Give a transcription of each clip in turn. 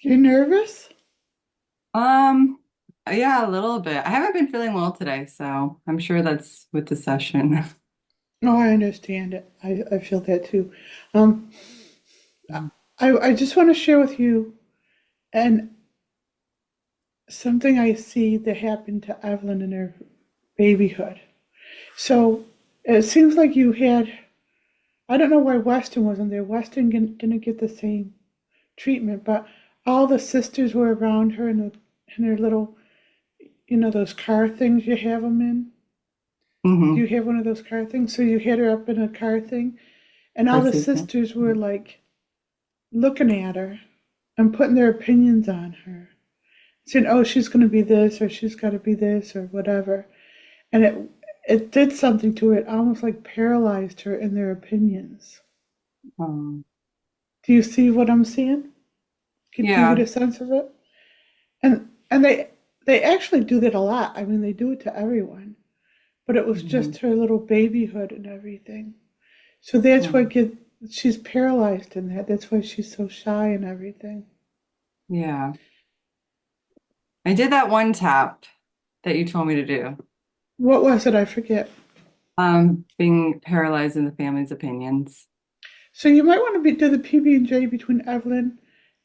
You're nervous? Um, yeah, a little bit. I haven't been feeling well today, so I'm sure that's with the session. Oh, I understand it. I feel that too. Um, I just want to share with you and something I see that happened to Evelyn in her babyhood. So it seems like you had, I don't know why Weston wasn't there. Weston didn't get the same treatment, but all the sisters were around her in her little, those car things you have them in. Do you hmm have one of those car things? So you had her up in a car thing, and all Car the seat, yeah. sisters were like looking at her and putting their opinions on her, saying, "Oh, she's going to be this, or she's got to be this, or whatever." And it did something to her. It almost like paralyzed her in their opinions. Um, Do you see what I'm seeing? Do you get yeah. a sense of it? And they actually do that a lot. I mean, they do it to everyone. But it was hmm just her little babyhood and everything. So that's why she's paralyzed in that. That's why she's so shy and everything. Yeah. I did that one tap that you told me to do. What was it? I forget. Being paralyzed in the family's opinions. So you might want to do the PB&J between Evelyn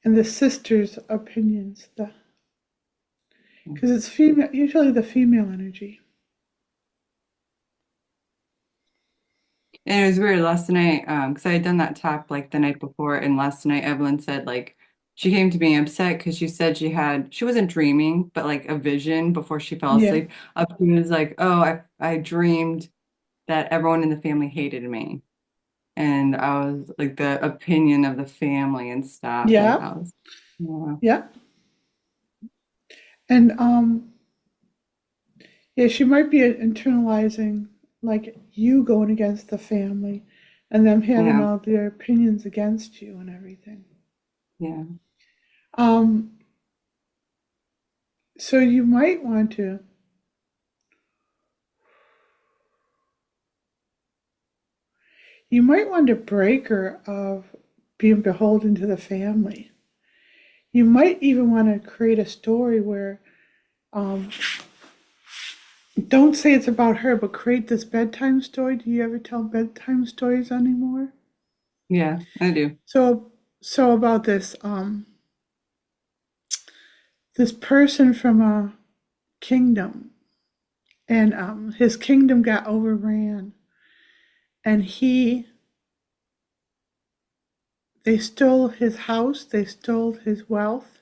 and the sisters' opinions, because it's female. Usually the female energy. And it was weird last night, because I had done that tap like the night before, and last night Evelyn said like she came to me upset because she said she wasn't dreaming, but like a vision before she fell Yeah, asleep. She was like, "Oh, I dreamed that everyone in the family hated me," and I was like the opinion of the family and stuff, and yeah, I was, yeah, yeah. And yeah, she might be internalizing like you going against the family, and them having yeah, all their opinions against you and everything. yeah. Um, so you might want to break her of being beholden to the family. You might even want to create a story where, um, don't say it's about her, but create this bedtime story. Do you ever tell bedtime stories anymore? Yeah, I do. So about this person from a kingdom, and his kingdom got overran, and they stole his house, they stole his wealth,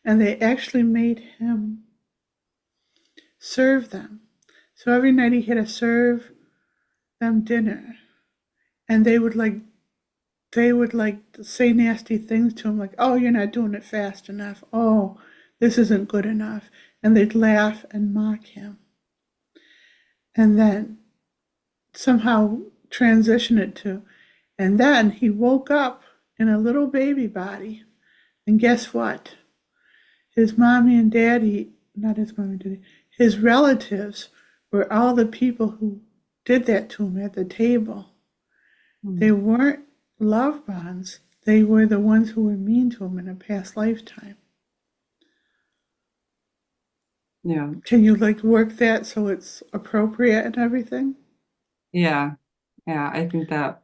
and they actually made him serve them. So every night he had to serve them dinner, and they would like say nasty things to him, like, "Oh, you're not doing it fast enough. Oh, this isn't good enough," and they'd laugh and mock him, and then somehow transition it to, and then he woke up in a little baby body, and guess what? His mommy and daddy, not his mommy and daddy, his relatives were all the people who did that to him at the table. They Mm. weren't love bonds, they were the ones who were mean to him in a past lifetime. Yeah, Can you like work that so it's appropriate and everything? yeah, yeah. I think that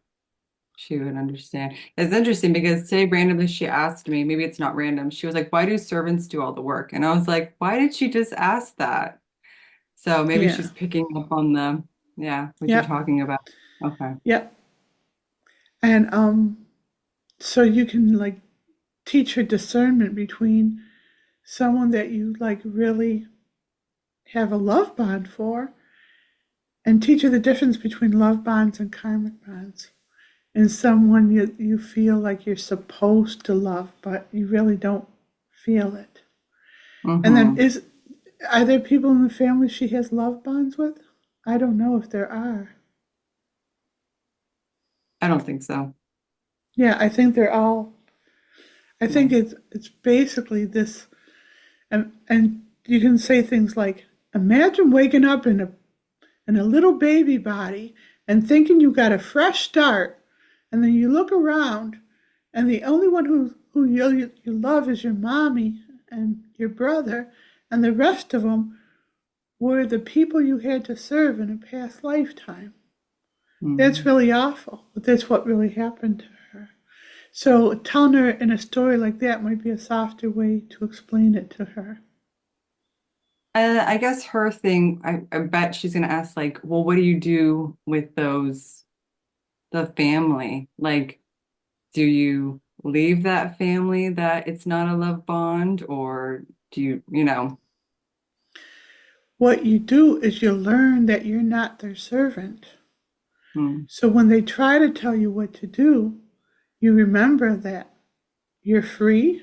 she would understand. It's interesting because today randomly she asked me, maybe it's not random. She was like, "Why do servants do all the work?" And I was like, "Why did she just ask that?" So maybe Yeah. she's picking up on yeah, what you're Yep. talking about. Okay. Yep. And so you can like teach her discernment between someone that you like really have a love bond for, and teach her the difference between love bonds and karmic bonds, and someone you feel like you're supposed to love but you really don't feel it. And then hmm are there people in the family she has love bonds with? I don't know if there are. I don't think so. Yeah, I think they're all, I Yeah. think it's basically this. And you can say things like, imagine waking up in a little baby body and thinking you got a fresh start, and then you look around, and the only one who you love is your mommy and your brother, and the rest of them were the people you had to serve in a past lifetime. That's Mm. really awful, but that's what really happened to her. So telling her in a story like that might be a softer way to explain it to her. I guess her thing, I bet she's gonna ask like, well, what do you do with those, the family? Like, do you leave that family that it's not a love bond, or do you, you know? What you do is you learn that you're not their servant. Hmm. So when they try to tell you what to do, you remember that you're free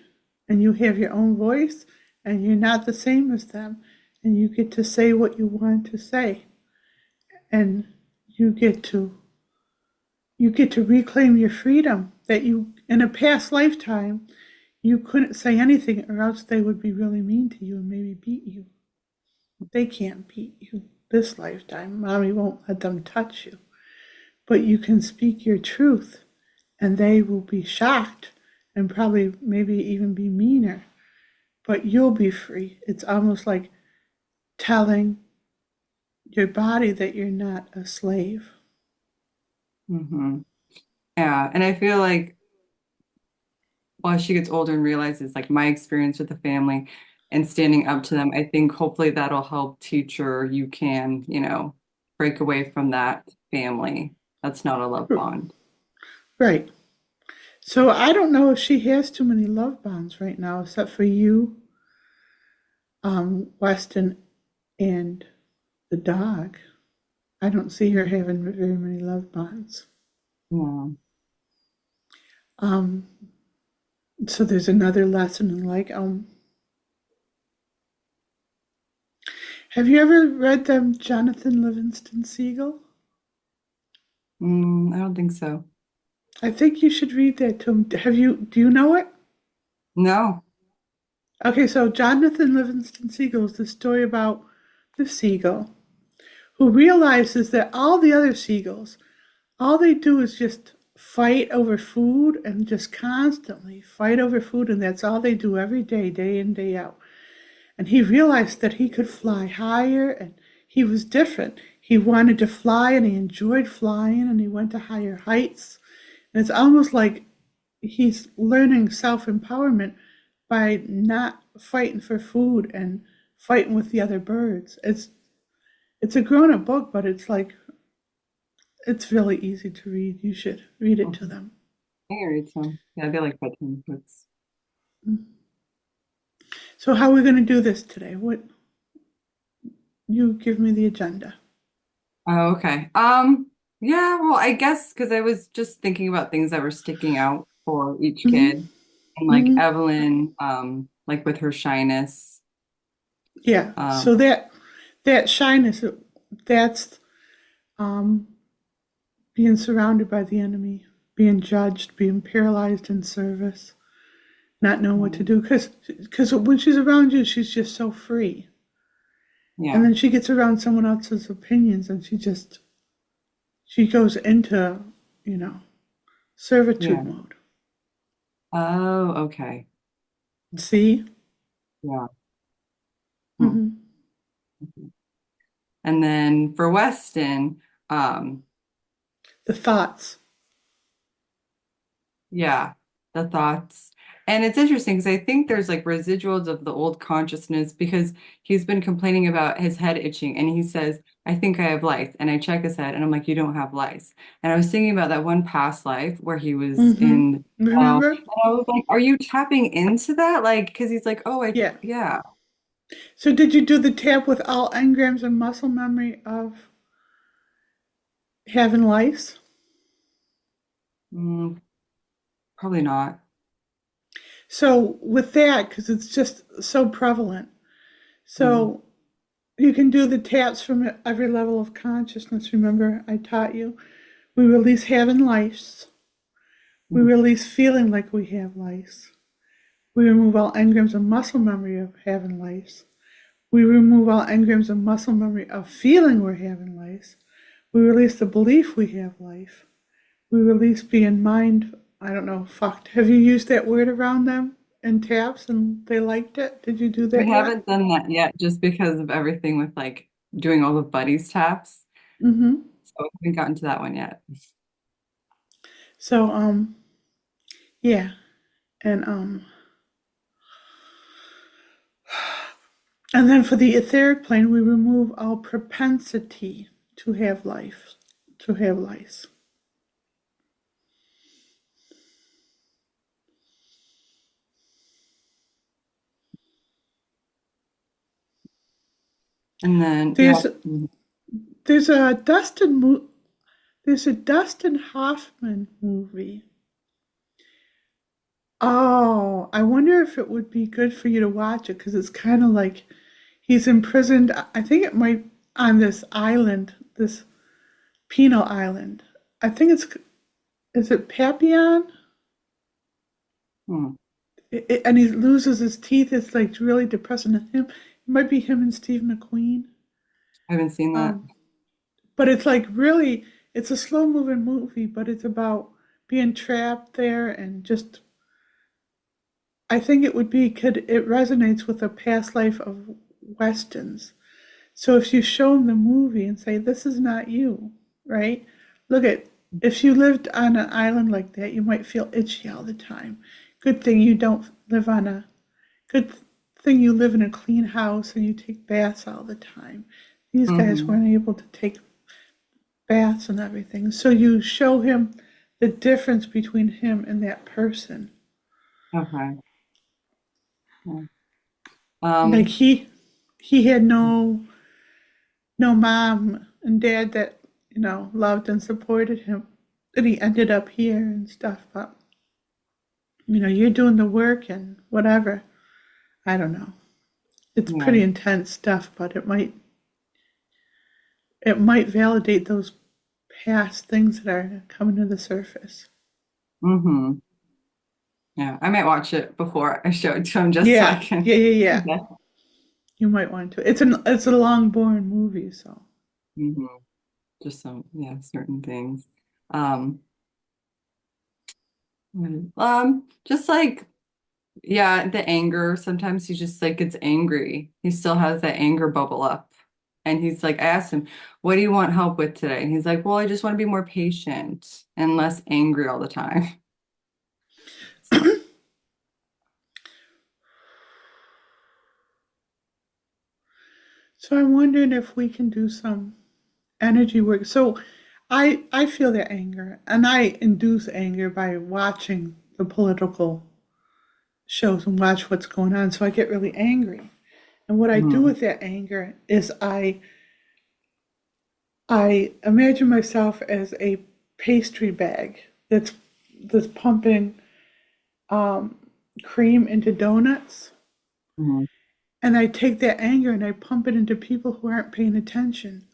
and you have your own voice and you're not the same as them and you get to say what you want to say and you get to you get to reclaim your freedom that you in a past lifetime you couldn't say anything or else they would be really mean to you and maybe beat you. They can't beat you this lifetime. Mommy won't let them touch you. But you can speak your truth and they will be shocked and probably maybe even be meaner. But you'll be free. It's almost like telling your body that you're not a slave. Hmm. Yeah, and I feel like while she gets older and realizes like my experience with the family and standing up to them, I think hopefully that'll help teach her you can, you know, break away from that family. That's not a love bond. Right. So I don't know if she has too many love bonds right now, except for you, Weston, and the dog. I don't see her having very many love bonds. Yeah. Um, so there's another lesson in like, have you ever read them, Jonathan Livingston Seagull? I don't think so. I think you should read that to him. Have you? Do you know it? No. Okay, so Jonathan Livingston Seagull is the story about the seagull who realizes that all the other seagulls, all they do is just fight over food and just constantly fight over food, and that's all they do every day, day in, day out. And he realized that he could fly higher and he was different. He wanted to fly and he enjoyed flying and he went to higher heights. And it's almost like he's learning self empowerment by not fighting for food and fighting with the other birds. It's a grown up book, but it's like it's really easy to read. You should read it to Mhm. them. I can read some. Yeah, I feel like bedtime books. So how are we going to do this today? What you give me the agenda. Oh, okay. Yeah, well, I guess because I was just thinking about things that were sticking out for each Mm-hmm. kid. And like Mm-hmm. Evelyn, like with her shyness. Yeah. Um, So that shyness, that's um, being surrounded by the enemy, being judged, being paralyzed in service, not knowing what to um, do. Because when she's around you, she's just so free. And yeah, then she gets around someone else's opinions and she goes into, you know, servitude yeah. mode. Oh, okay. See? Yeah. Hmm. Mm-hmm. And then for Weston, um, The thoughts. yeah, the thoughts. And it's interesting because I think there's like residuals of the old consciousness because he's been complaining about his head itching and he says, I think I have lice. And I check his head and I'm like, you don't have lice. And I was thinking about that one past life where he was Mm-hmm. in hell. Remember? And I was like, are you tapping into that? Like, because he's like, oh, Yeah. yeah. So did you do the tap with all engrams and muscle memory of having lice? Mm, probably not. So with that, because it's just so prevalent, Mm, so you can do the taps from every level of consciousness. Remember, I taught you. We release having lice. We mm, release feeling like we have lice. We remove all engrams of muscle memory of having lice. We remove all engrams of muscle memory of feeling we're having lice. We release the belief we have life. We release being mind I don't know, fucked. Have you used that word around them in taps and they liked it? Did you do We that yet? haven't done that yet just because of everything with like doing all the buddies taps. Mm-hmm. So we haven't gotten to that one yet. So, yeah. And and then for the etheric plane, we remove our propensity to have life, to have lice. And then, yeah. There's there's a there's a Dustin Hoffman movie. Oh, I wonder if it would be good for you to watch it because it's kind of like he's imprisoned. I think it might on this island, this penal island. I think it's is it Papillon? Hmm, And he loses his teeth. It's like really depressing. And him, it might be him and Steve McQueen. I haven't seen that. Um, but it's like really, it's a slow moving movie, but it's about being trapped there and just. I think it would be could it resonates with a past life of Westons. So if you show them the movie and say this is not you, right? Look at if you lived on an island like that, you might feel itchy all the time. Good thing you don't live on a good thing you live in a clean house and you take baths all the time. These guys Hmm. weren't able to take baths and everything. So you show him the difference between him and that person. Okay. Yeah. Like Um, he had no mom and dad that, loved and supported him. And he ended up here and stuff, but you're doing the work and whatever. I don't know. It's yeah. pretty intense stuff, but it might validate those past things that are coming to the surface. Hmm. Yeah. I might watch it before I show it to him just so I Yeah, can. yeah, yeah, yeah. Yeah. You might want to. It's a long, boring movie, so. Hmm. Just some, yeah, certain things. Um, just like, yeah, the anger. Sometimes he just like gets angry. He still has that anger bubble up. And he's like, I asked him, what do you want help with today? And he's like, well, I just want to be more patient and less angry all the time. So, So I'm wondering if we can do some energy work. So I feel that anger, and I induce anger by watching the political shows and watch what's going on. So I get really angry. And what I do mhm, with that anger is I imagine myself as a pastry bag that's pumping um, cream into donuts, mhm, and I take that anger and I pump it into people who aren't paying attention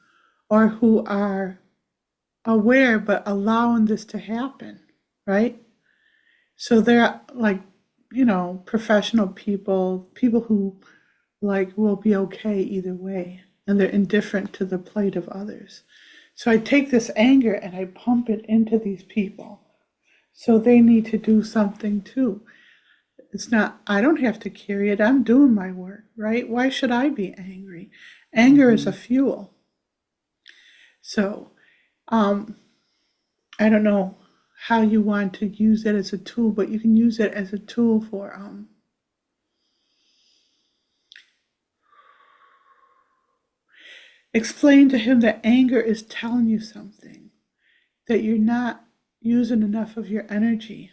or who are aware but allowing this to happen, right? So they're like, professional people, people who like will be okay either way, and they're indifferent to the plight of others. So I take this anger and I pump it into these people. So they need to do something too. It's not, I don't have to carry it. I'm doing my work, right? Why should I be angry? Anger is a mhm, fuel. So, um, I don't know how you want to use it as a tool, but you can use it as a tool for explain to him that anger is telling you something, that you're not using enough of your energy.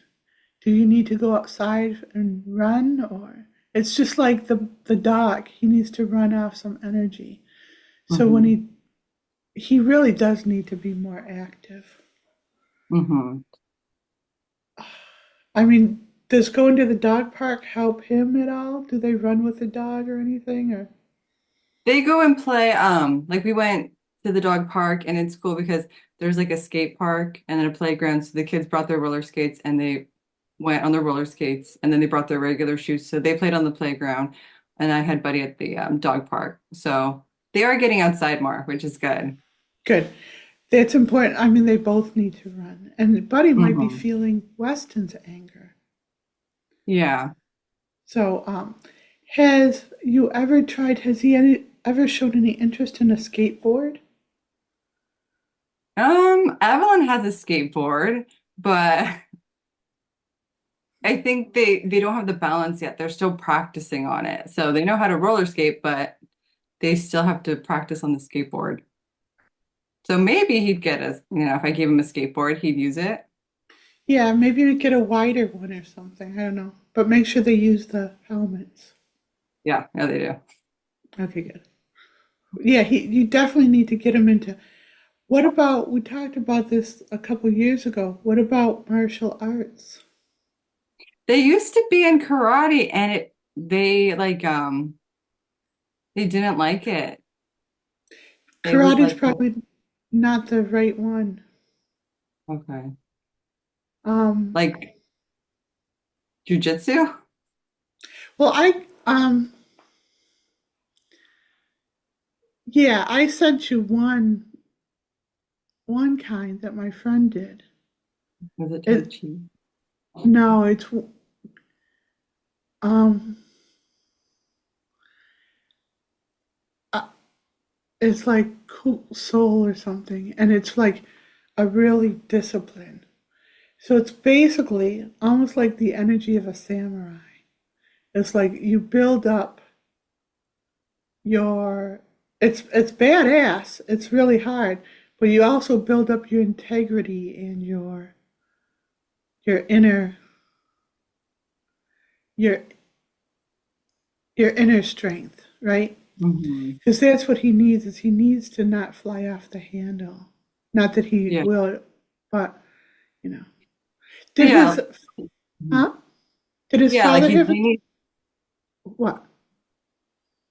Do you need to go outside and run, or it's just like the dog, he needs to run off some energy. So when mhm, he really does need to be more active. mhm. I mean, does going to the dog park help him at all? Do they run with the dog or anything, or They go and play, like we went to the dog park and it's cool because there's like a skate park and then a playground. So the kids brought their roller skates and they went on their roller skates and then they brought their regular shoes. So they played on the playground and I had Buddy at the dog park. So they are getting outside more, which is good. good? That's important. I mean, they both need to run. And Buddy might be Hmm. feeling Weston's anger. Yeah. So, has you ever tried, has he ever shown any interest in a skateboard? Evelyn has a skateboard, but I think they don't have the balance yet. They're still practicing on it. So they know how to roller skate, but they still have to practice on the skateboard. So maybe he'd get if I gave him a skateboard, he'd use it. Yeah, maybe we get a wider one or something. I don't know. But make sure they use the helmets. Yeah, yeah, they do. Okay, good. Yeah, you definitely need to get him into. What about, we talked about this a couple years ago. What about martial arts? They used to be in karate and they didn't like it. They would Karate's like, probably not the right one. okay. Um, Like jujitsu? well, yeah, I sent you one kind that my friend did. Was it Tai It Chi? no, um, uh, it's like Cool Soul or something, and it's like a really discipline. So it's basically almost like the energy of a samurai. It's like you build up your it's badass. It's really hard, but you also build up your integrity and your inner your your inner strength, right? Hmm. Because that's what he needs is he needs to not fly off the handle. Not that he Yeah. will, but you know. Did Yeah. his huh? Did his Yeah, like father he have needs, what?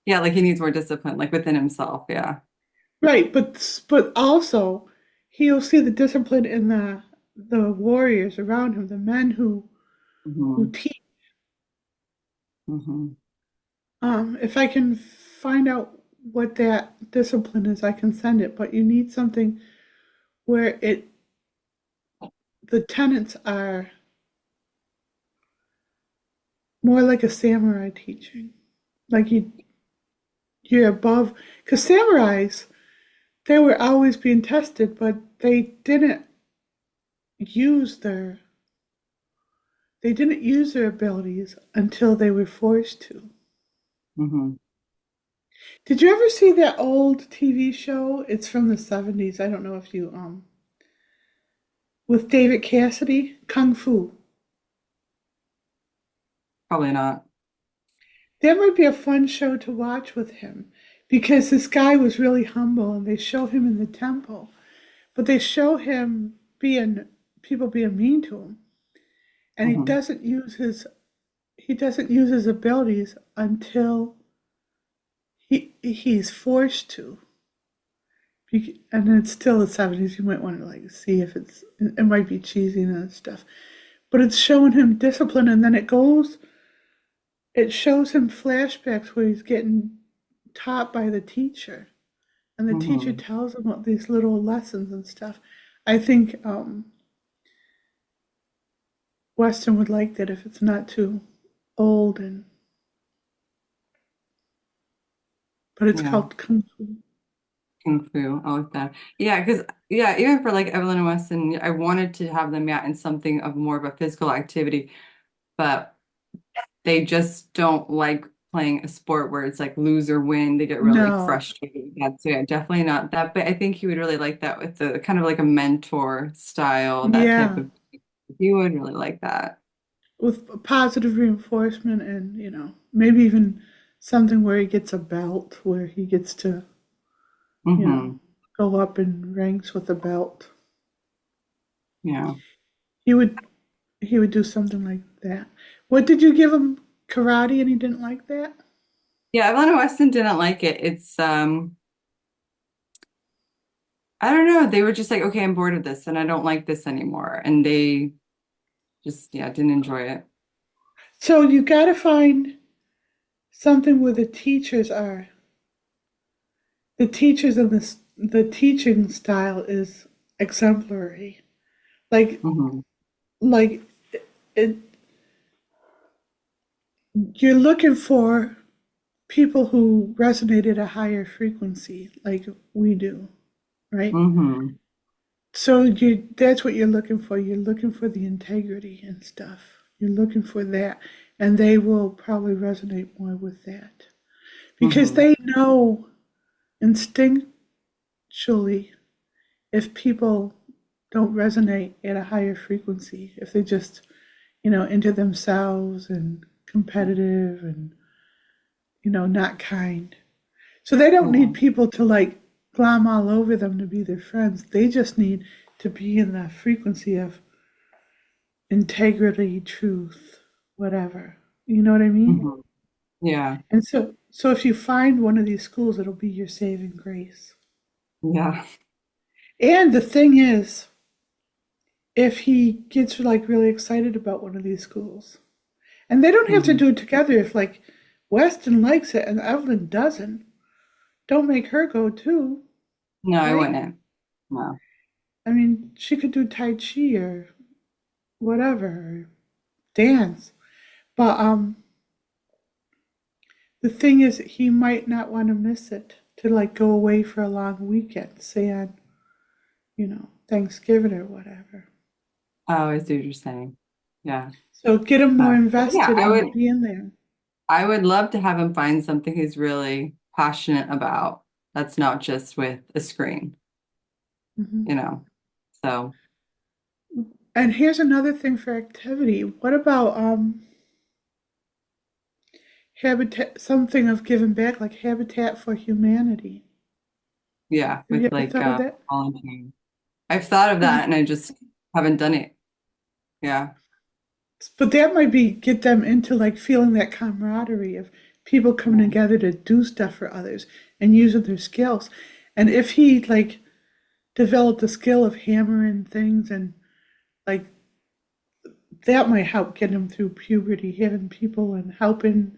yeah, like he needs more discipline, like within himself. Yeah. Right, but also he'll see the discipline in the warriors around him, the men who Hmm. teach. Hmm. If I can find out what that discipline is, I can send it. But you need something where it the tenets are more like a samurai teaching, like you're above. Because samurais, they were always being tested, but use their they didn't use their abilities until they were forced to. Hmm. Did you ever see that old TV show? It's from the 70s. I don't know if you with David Cassidy, Kung Fu. Probably not. That might be a fun show to watch with him because this guy was really humble and they show him in the temple, but they show him being people being mean to him and Hmm. he doesn't use his abilities until he's forced to. And it's still the 70s. You might want to like see if it might be cheesy and stuff, but it's showing him discipline, and then it shows him flashbacks where he's getting taught by the teacher, and the teacher Hmm. tells him about these little lessons and stuff. I think Weston would like that if it's not too old, and but it's Yeah. called Kung Fu. Kung Fu. I like that. Yeah, because yeah, even for like Evelyn and Weston, I wanted to have them in something of more of a physical activity, but they just don't like playing a sport where it's like lose or win. They get really No, frustrated with that. So yeah, definitely not that. But I think he would really like that with the kind of like a mentor style, that type yeah, of he would really like that. with positive reinforcement, and maybe even something where he gets a belt, where he gets to you know Hmm. go up in ranks with a belt. Yeah. He would he would do something like that. What did you give him? Karate, and he didn't like that? Yeah, Evelyn and Weston didn't like it. It's I don't know. They were just like, okay, I'm bored of this and I don't like this anymore. And they just, yeah, didn't enjoy it. So you got to find something where the teachers and the teaching style is exemplary. Like, Hmm. like it, you're looking for people who resonate at a higher frequency, like we do, right? Hmm. So that's what you're looking for. You're looking for the integrity and stuff. You're looking for that, and they will probably resonate more with that because Hmm. they know instinctually if people don't resonate at a higher frequency, if they just, into themselves and competitive and, not kind. So they don't Yeah. need people to like glom all over them to be their friends. They just need to be in the frequency of integrity, truth, whatever. You know what I mean? Hmm. Yeah. And so if you find one of these schools, it'll be your saving grace. Yeah. And the thing is, if he gets like really excited about one of these schools, and they don't have to Hmm. do it together. If like Weston likes it and Evelyn doesn't, don't make her go too, No, I right? wouldn't. No. I mean, she could do Tai Chi or whatever, or dance. But the thing is, he might not want to miss it to like go away for a long weekend, say on, Thanksgiving or whatever. Oh, I see what you're saying. Yeah. So get him more Yeah, invested in being there. I would love to have him find something he's really passionate about that's not just with a screen, Hmm. you know. So, And here's another thing for activity. What about habitat, something of giving back, like Habitat for Humanity? yeah, Have you with ever like thought of that? volunteering. I've thought of that and I just haven't done it. Yeah. But that might be get them into like feeling that camaraderie of people coming Yeah. together to do stuff for others and using their skills. And if he like developed the skill of hammering things and like that might help get him through puberty, having people and helping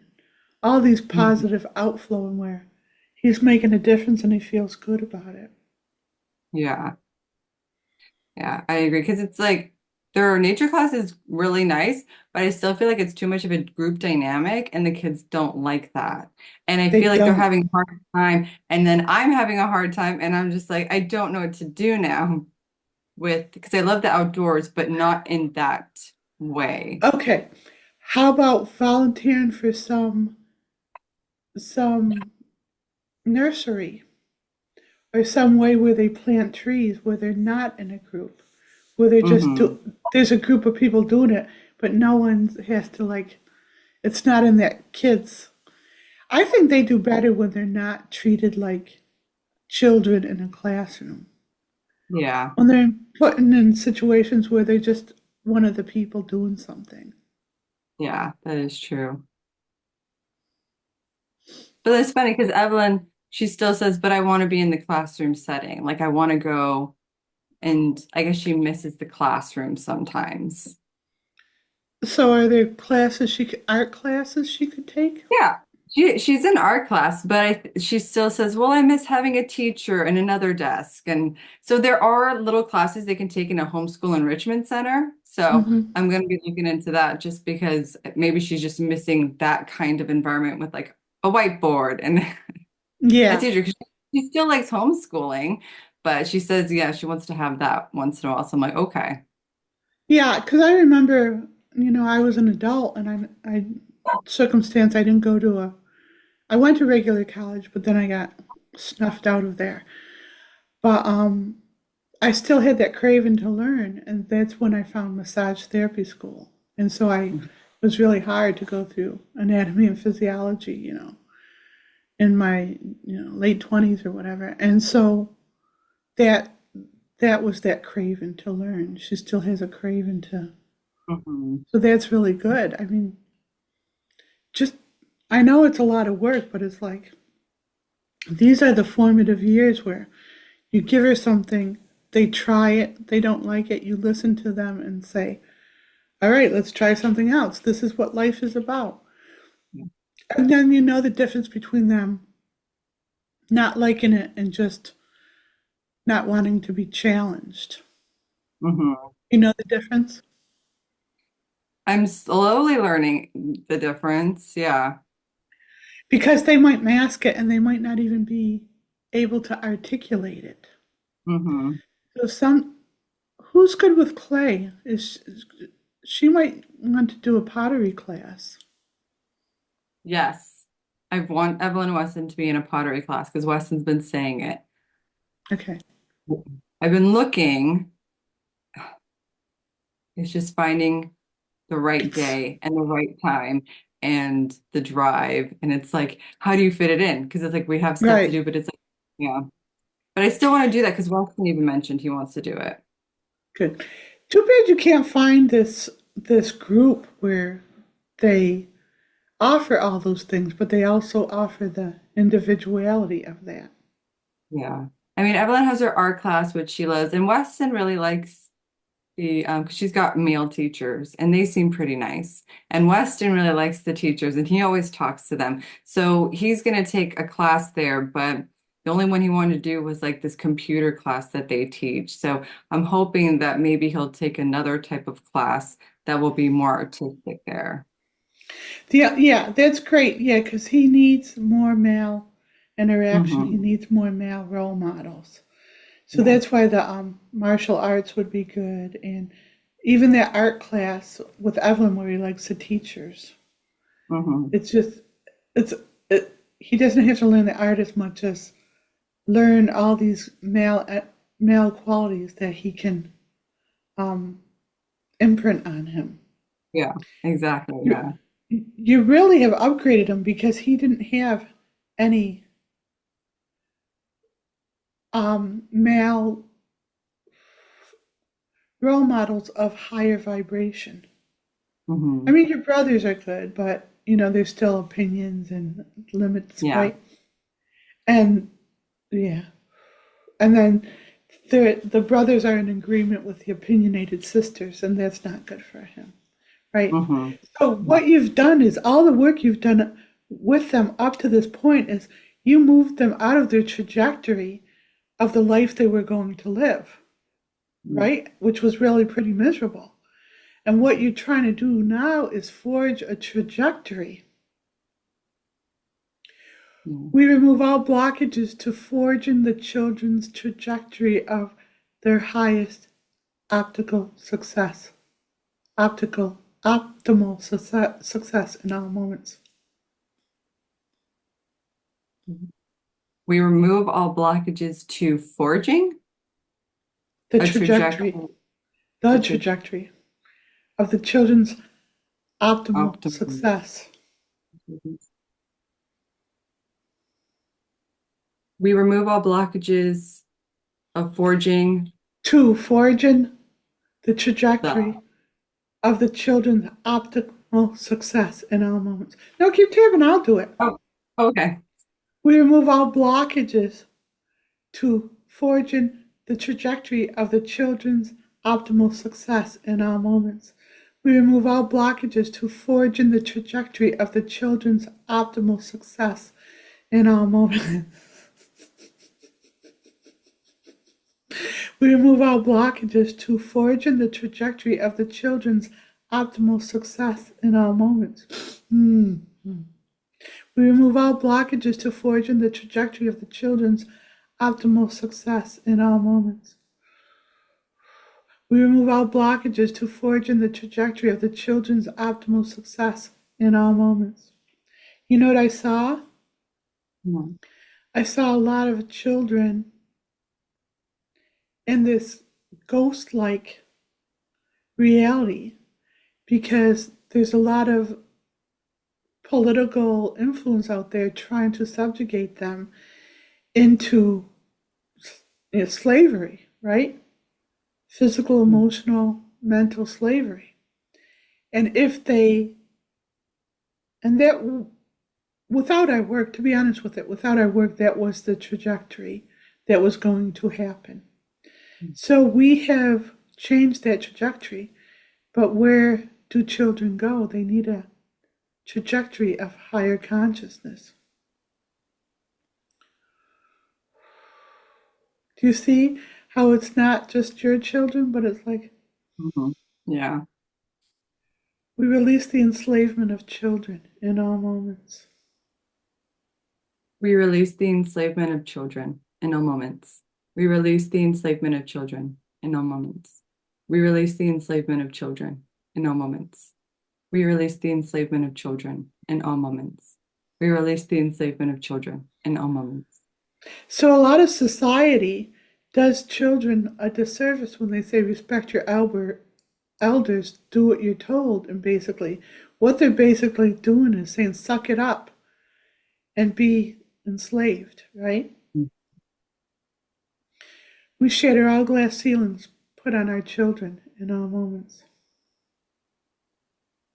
all these Mhm. positive outflowing where he's making a difference and he feels good about it. Yeah. Yeah, I agree. Because it's like their nature class is really nice, but I still feel like it's too much of a group dynamic and the kids don't like that. And I They feel like they're don't. having a hard time. And then I'm having a hard time and I'm just like, I don't know what to do now with because I love the outdoors, but not in that way. Okay. How about volunteering for some nursery or some way where they plant trees where they're not in a group, where they're just Hmm. there's a group of people doing it, but no one has to like it's not in that kids. I think they do better when they're not treated like children in a classroom. Yeah. When they're put in situations where they're just one of the people doing something. Yeah, that is true. But it's funny because Evelyn, she still says, but I want to be in the classroom setting. Like I want to go, and I guess she misses the classroom sometimes. So are there classes art classes she could take? Yeah, she's in art class, but she still says, "Well, I miss having a teacher and another desk." And so there are little classes they can take in a homeschool enrichment center. So Hmm. I'm going to be looking into that just because maybe she's just missing that kind of environment with like a whiteboard and a Yeah. teacher. 'Cause she still likes homeschooling, but she says, yeah, she wants to have that once in a while. So I'm like, okay. Yeah, because I remember, I was an adult and I circumstance I didn't go to I went to regular college, but then I got snuffed out of there. But I still had that craving to learn, and that's when I found massage therapy school. And so I it was really hard to go through anatomy and physiology, in my late 20s or whatever. And so that that was that craving to learn. She still has a craving to. Mhm. So that's really good. I mean, just I know it's a lot of work, but it's like these are the formative years where you give her something, they try it, they don't like it, you listen to them and say, all right, let's try something else. This is what life is about. And then you know the difference between them not liking it and just not wanting to be challenged. Hmm. You know the difference? I'm slowly learning the difference. Yeah. Because they might mask it and they might not even be able to articulate it. Hmm. So who's good with clay she might want to do a pottery class. Yes. I want Evelyn Weston to be in a pottery class because Weston's been saying it. Okay. I've been looking. It's just finding the right It's day and the right time and the drive. And it's like, how do you fit it in? Because it's like we have stuff to right. do, but it's like, yeah. But I still want to do that because Weston even mentioned he wants to do it. Good. Too bad you can't find this group where they offer all those things, but they also offer the individuality of that. Yeah. I mean, Evelyn has her art class, which she loves, and Weston really likes the 'cause she's got male teachers and they seem pretty nice. And Weston really likes the teachers and he always talks to them. So he's gonna take a class there, but the only one he wanted to do was like this computer class that they teach. So I'm hoping that maybe he'll take another type of class that will be more artistic there. Yeah, yeah, that's great. Yeah, because he needs more male interaction. He Hmm. needs more male role models. So Yeah. that's why the martial arts would be good, and even that art class with Evelyn, where he likes the teachers. Hmm. It's just it's he doesn't have to learn the art as much as learn all these male qualities that he can um, imprint on him. Yeah, exactly. You, Yeah. you really have upgraded him because he didn't have any male role models of higher vibration. I Hmm. mean, your brothers are good, but there's still opinions and limits, Yeah. right? And yeah, and then the brothers are in agreement with the opinionated sisters, and that's not good for him, right? Hmm. So Yeah. what you've done is all the work you've done with them up to this point is you moved them out of their trajectory of the life they were going to live, right? Which was really pretty miserable. And what you're trying to do now is forge a trajectory. Yeah. We remove all blockages to forging the children's trajectory of their highest optical success, optimal success in all moments. We remove all blockages to forging The a trajectory, trajectory, the a tra trajectory of the children's optimal optimal. success. We remove all blockages of forging Two, forging the the. trajectory of the children's optimal success in all moments. No, keep tapping, I'll do it. Oh, okay. We remove all blockages to forging the trajectory of the children's optimal success in all moments. We remove all blockages to forging the trajectory of the children's optimal success in all moments. We remove all blockages to forging the trajectory of the children's optimal success in all moments. We remove all blockages to forging the trajectory of the children's optimal success in all moments. We remove all blockages to forging the trajectory of the children's optimal success in all moments. You know what I saw? Yeah. I saw a lot of children in this ghost like reality because there's a lot of political influence out there trying to subjugate them into slavery, right? Physical, emotional, mental slavery. And if they, and that, without our work, to be honest with it, without our work, that was the trajectory that was going to happen. So we have changed that trajectory, but where do children go? They need a trajectory of higher consciousness. Do you see how it's not just your children, but it's like Mhm. Yeah. we release the enslavement of children in all moments. We release the enslavement of children in all moments. We release the enslavement of children in all moments. We release the enslavement of children in all moments. We release the enslavement of children in all moments. We release the enslavement of children in all moments. So a lot of society does children a disservice when they say respect your elders, do what you're told, and basically what they're basically doing is saying suck it up and be enslaved, right? We shatter all glass ceilings put on our children in all moments.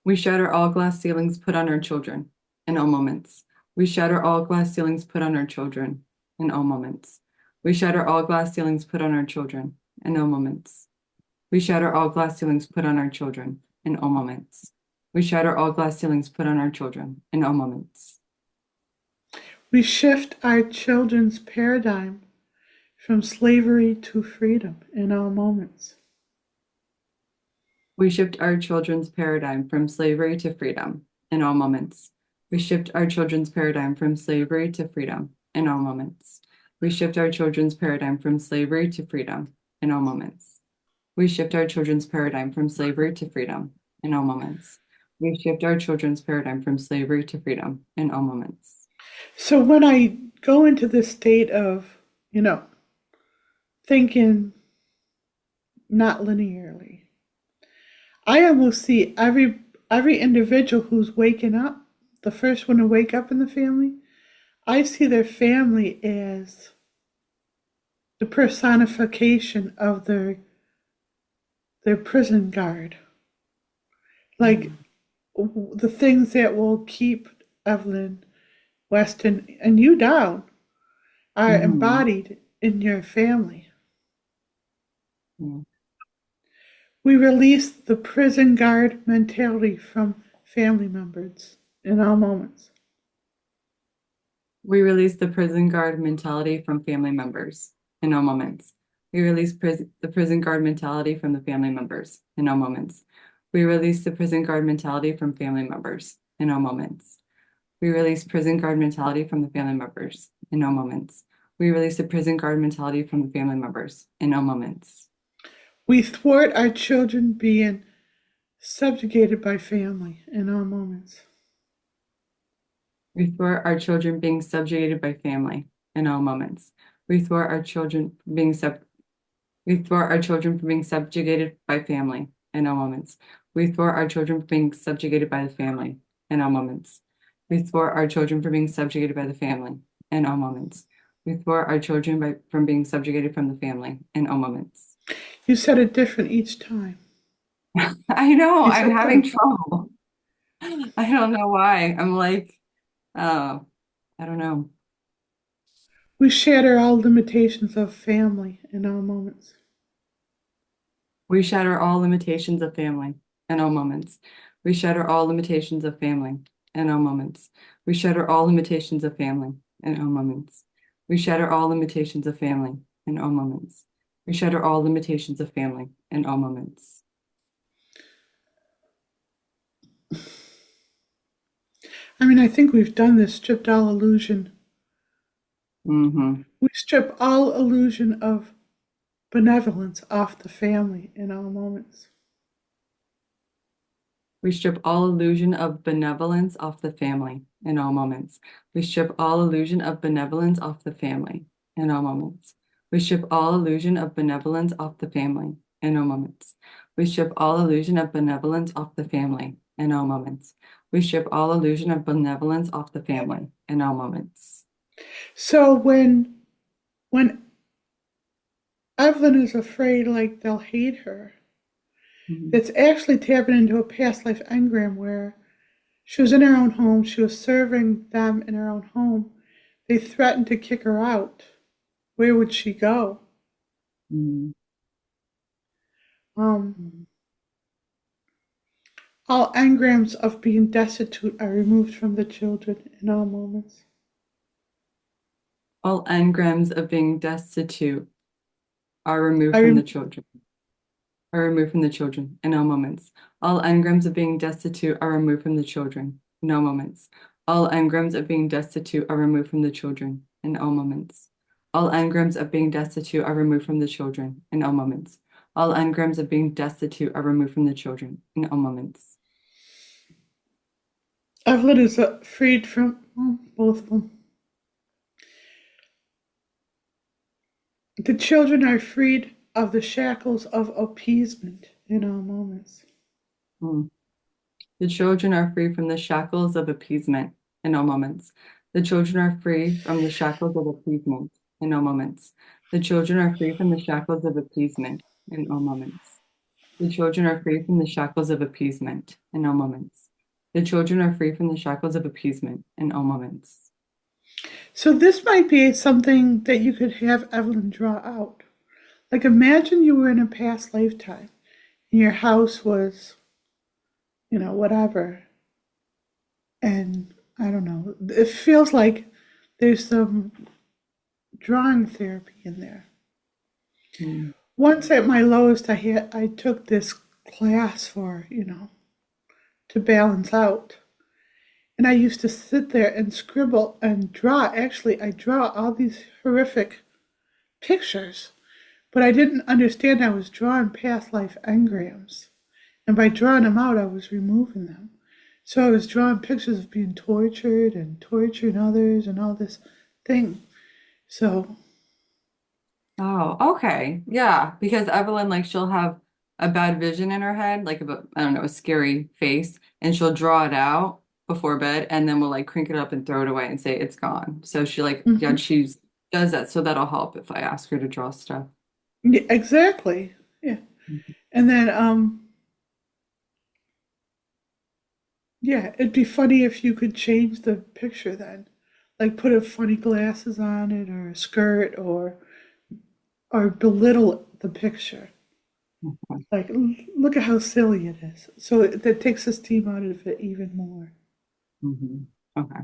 We shatter all glass ceilings put on our children in all moments. We shatter all glass ceilings put on our children in all moments. We shatter all glass ceilings put on our children in all moments. We shatter all glass ceilings put on our children in all moments. We shatter all glass ceilings put on our children in all moments. We shift our children's paradigm from slavery to freedom in all moments. We shift our children's paradigm from slavery to freedom in all moments. We shift our children's paradigm from slavery to freedom in all moments. We shift our children's paradigm from slavery to freedom in all moments. We shift our children's paradigm from slavery to freedom in all moments. We shift our children's paradigm from slavery to freedom in all moments. So when I go into this state of, you know, thinking not linearly, I almost see every individual who's waking up, the first one to wake up in the family, I see their family as the personification of their prison guard. Like the things that will keep Evelyn Weston and you down are Mhm. embodied in your family. Yeah. We release the prison guard mentality from family members in all moments. We release the prison guard mentality from family members in all moments. We release the prison guard mentality from the family members in all moments. We release the prison guard mentality from family members in all moments. We release prison guard mentality from the family members in all moments. We release the prison guard mentality from the family members in all moments. We thwart our children being subjugated by family in all moments. We thwart our children being subjugated by family in all moments. We thwart our children being We thwart our children from being subjugated by family in all moments. We thwart our children from being subjugated by the family in all moments. We thwart our children from being subjugated by the family in all moments. We thwart our children from being subjugated from the family in all moments. You said it different each time. I know, You I'm said having that. trouble. I don't know why. I'm like, oh, I don't know. We shatter all limitations of family in all moments. We shatter all limitations of family in all moments. We shatter all limitations of family in all moments. We shatter all limitations of family in all moments. We shatter all limitations of family in all moments. We shatter all limitations of family in all moments. I mean, I think we've done this, stripped all illusion. Mm-hmm. We strip all illusion of benevolence off the family in all moments. We strip all illusion of benevolence off the family in all moments. We strip all illusion of benevolence off the family in all moments. We strip all illusion of benevolence off the family in all moments. We strip all illusion of benevolence off the family in all moments. We strip all illusion of benevolence off the family in all moments. So when Evelyn is afraid like they'll hate her, Mhm. it's actually tapping into a past life engram where she was in her own home, she was serving them in her own home. They threatened to kick her out. Where would she go? Mhm. Um, all engrams of being destitute are removed from the children in all moments. All engrams of being destitute are removed I from the rem- children. Are removed from the children in all moments. All engrams of being destitute are removed from the children in all moments. All engrams of being destitute are removed from the children in all moments. All engrams of being destitute are removed from the children in all moments. All engrams of being destitute are removed from the children in all moments. Evelyn is freed from both of them. The children are freed of the shackles of appeasement in all moments. Hmm. The children are free from the shackles of appeasement in all moments. The children are free from the shackles of appeasement in all moments. The children are free from the shackles of appeasement in all moments. The children are free from the shackles of appeasement in all moments. The children are free from the shackles of appeasement in all moments. So this might be something that you could have Evelyn draw out. Like imagine you were in a past lifetime and your house was, whatever. And I don't know. It feels like there's some drawing therapy in there. Mm. Once at my lowest, I took this class to balance out. And I used to sit there and scribble and draw. Actually, I draw all these horrific pictures, but I didn't understand I was drawing past life engrams. And by drawing them out, I was removing them. So I was drawing pictures of being tortured and torturing others and all this thing. So, Oh, okay. Yeah, because Evelyn, like, she'll have a bad vision in her head, like I don't know, a scary face, and she'll draw it out before bed, and then we'll like crink it up and throw it away and say it's gone. So she like, yeah, mhm. she does that. So that'll help if I ask her to draw stuff. Yeah, exactly. Yeah. And then, yeah, it'd be funny if you could change the picture then. Like put a funny glasses on it or a skirt or belittle the picture. Okay. Like, look at how silly it is. So that takes the steam out of it even more. Okay.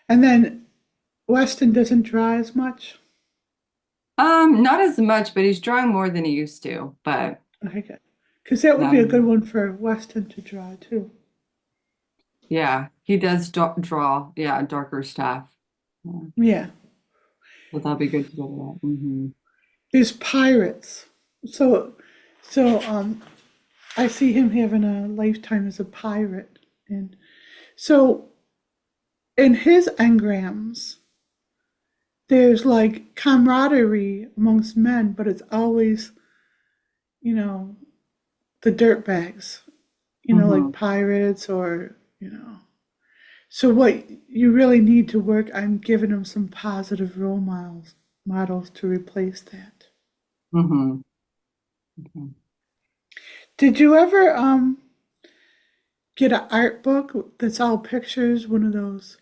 And then Weston doesn't draw as much. Not as much, but he's drawing more than he used to. But Okay. Because that would yeah, be a good one for Weston to draw too. yeah, he does draw, yeah, darker stuff. Yeah, Yeah. so that'll be good to go to that. There's pirates. So, so I see him having a lifetime as a pirate. And so in his engrams, there's like camaraderie amongst men, but it's always, you know, the dirt bags, like Hmm. pirates or. So what you really need to work on giving them some positive role models to replace that. Hmm. Okay. Did you ever get an art book that's all pictures, one of those,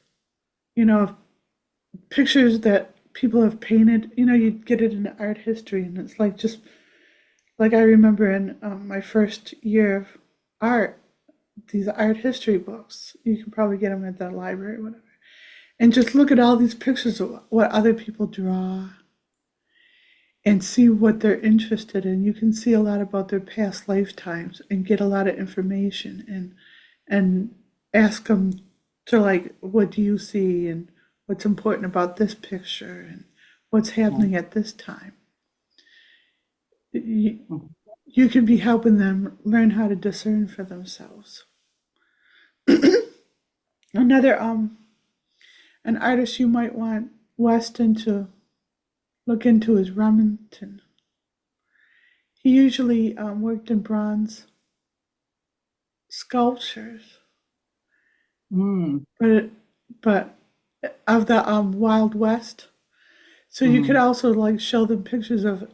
pictures that people have painted? You'd get it in art history, and it's like just like I remember in my first year of art, these art history books. You can probably get them at the library or whatever. And just look at all these pictures of what other people draw and see what they're interested in. You can see a lot about their past lifetimes and get a lot of information and ask them to like, what do you see and what's important about this picture and what's Yeah. happening at this time. You could be helping them learn how to discern for themselves. Another an artist you might want Weston to look into is Remington. He usually worked in bronze sculptures, Mm. but but of the Wild West. So you could Hmm. also like show them pictures of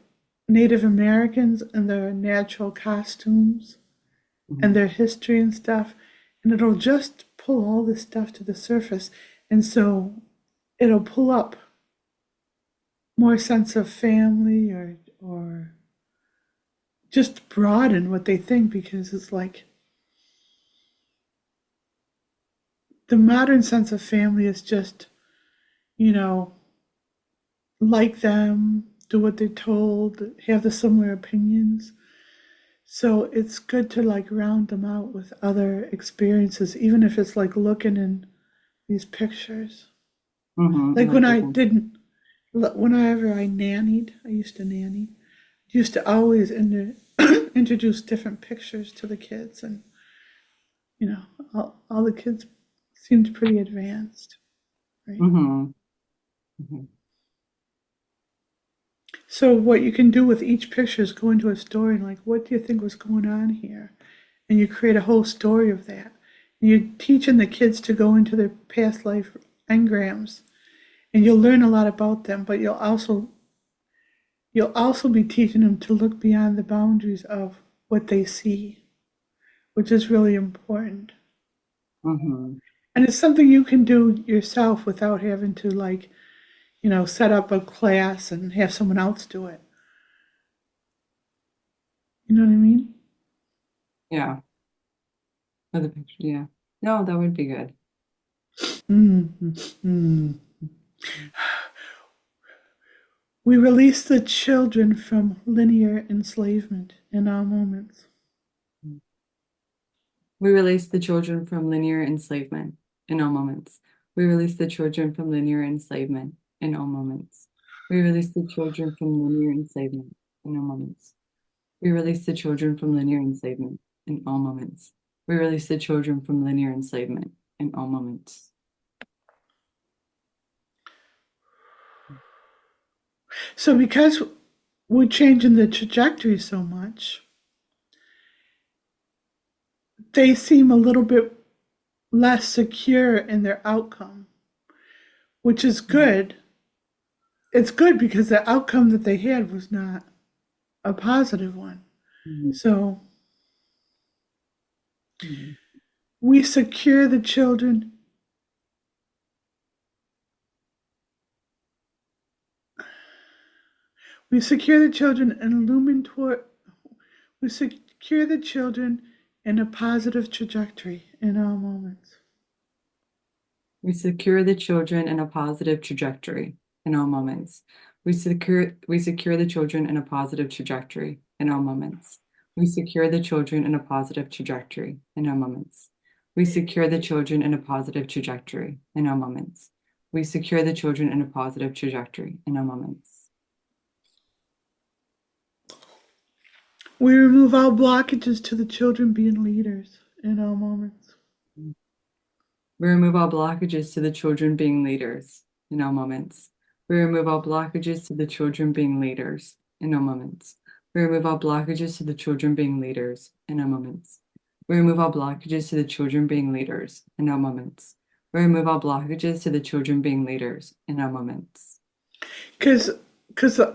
Native Americans and their natural costumes and Hmm. their history and stuff, and it'll just pull all this stuff to the surface, and so it'll pull up more sense of family or just broaden what they think because it's like the modern sense of family is just you know like them do what they're told, have the similar opinions. So it's good to like round them out with other experiences, even if it's like looking in these pictures. Mm-hmm. Like Like when I different. didn't, whenever I nannied, I used to nanny, used to always introduce different pictures to the kids, and you know, all the kids seemed pretty advanced, right? Mm-hmm. Mm-hmm. So what you can do with each picture is go into a story and like, what do you think was going on here? And you create a whole story of that. And you're teaching the kids to go into their past life engrams, and you'll learn a lot about them. But you'll also be teaching them to look beyond the boundaries of what they see, which is really important. Mm-hmm. And it's something you can do yourself without having to like, set up a class and have someone else do it. You know what I mean? Yeah. Other picture. Yeah. No, that would be good. Mm-hmm. We release the children from linear enslavement in all moments. We release the children from linear enslavement in all moments. We release the children from linear enslavement in all moments. We release the children from linear enslavement in all moments. We release the children from linear enslavement in all moments. We release the children from linear enslavement in all moments. So, because we're changing the trajectory so much, they seem a little bit less secure in their outcome, which is good. It's good because the outcome that they had was not a positive one. Mhm. So, Mhm. we secure the children. We secure the children and illumine toward. We secure the children in a positive trajectory in all moments. We secure the children in a positive trajectory in all moments. We secure the children in a positive trajectory in all moments. We secure the children in a positive trajectory in all moments. We secure the children in a positive trajectory in all moments. We secure the children in a positive trajectory in all moments. We remove all blockages to the children being leaders in all moments. We remove all blockages to the children being leaders in all moments. We remove all blockages to the children being leaders in all moments. We remove all blockages to the children being leaders in all moments. We remove all blockages to the children being leaders in all moments. We remove all blockages to the children being leaders in all moments. Because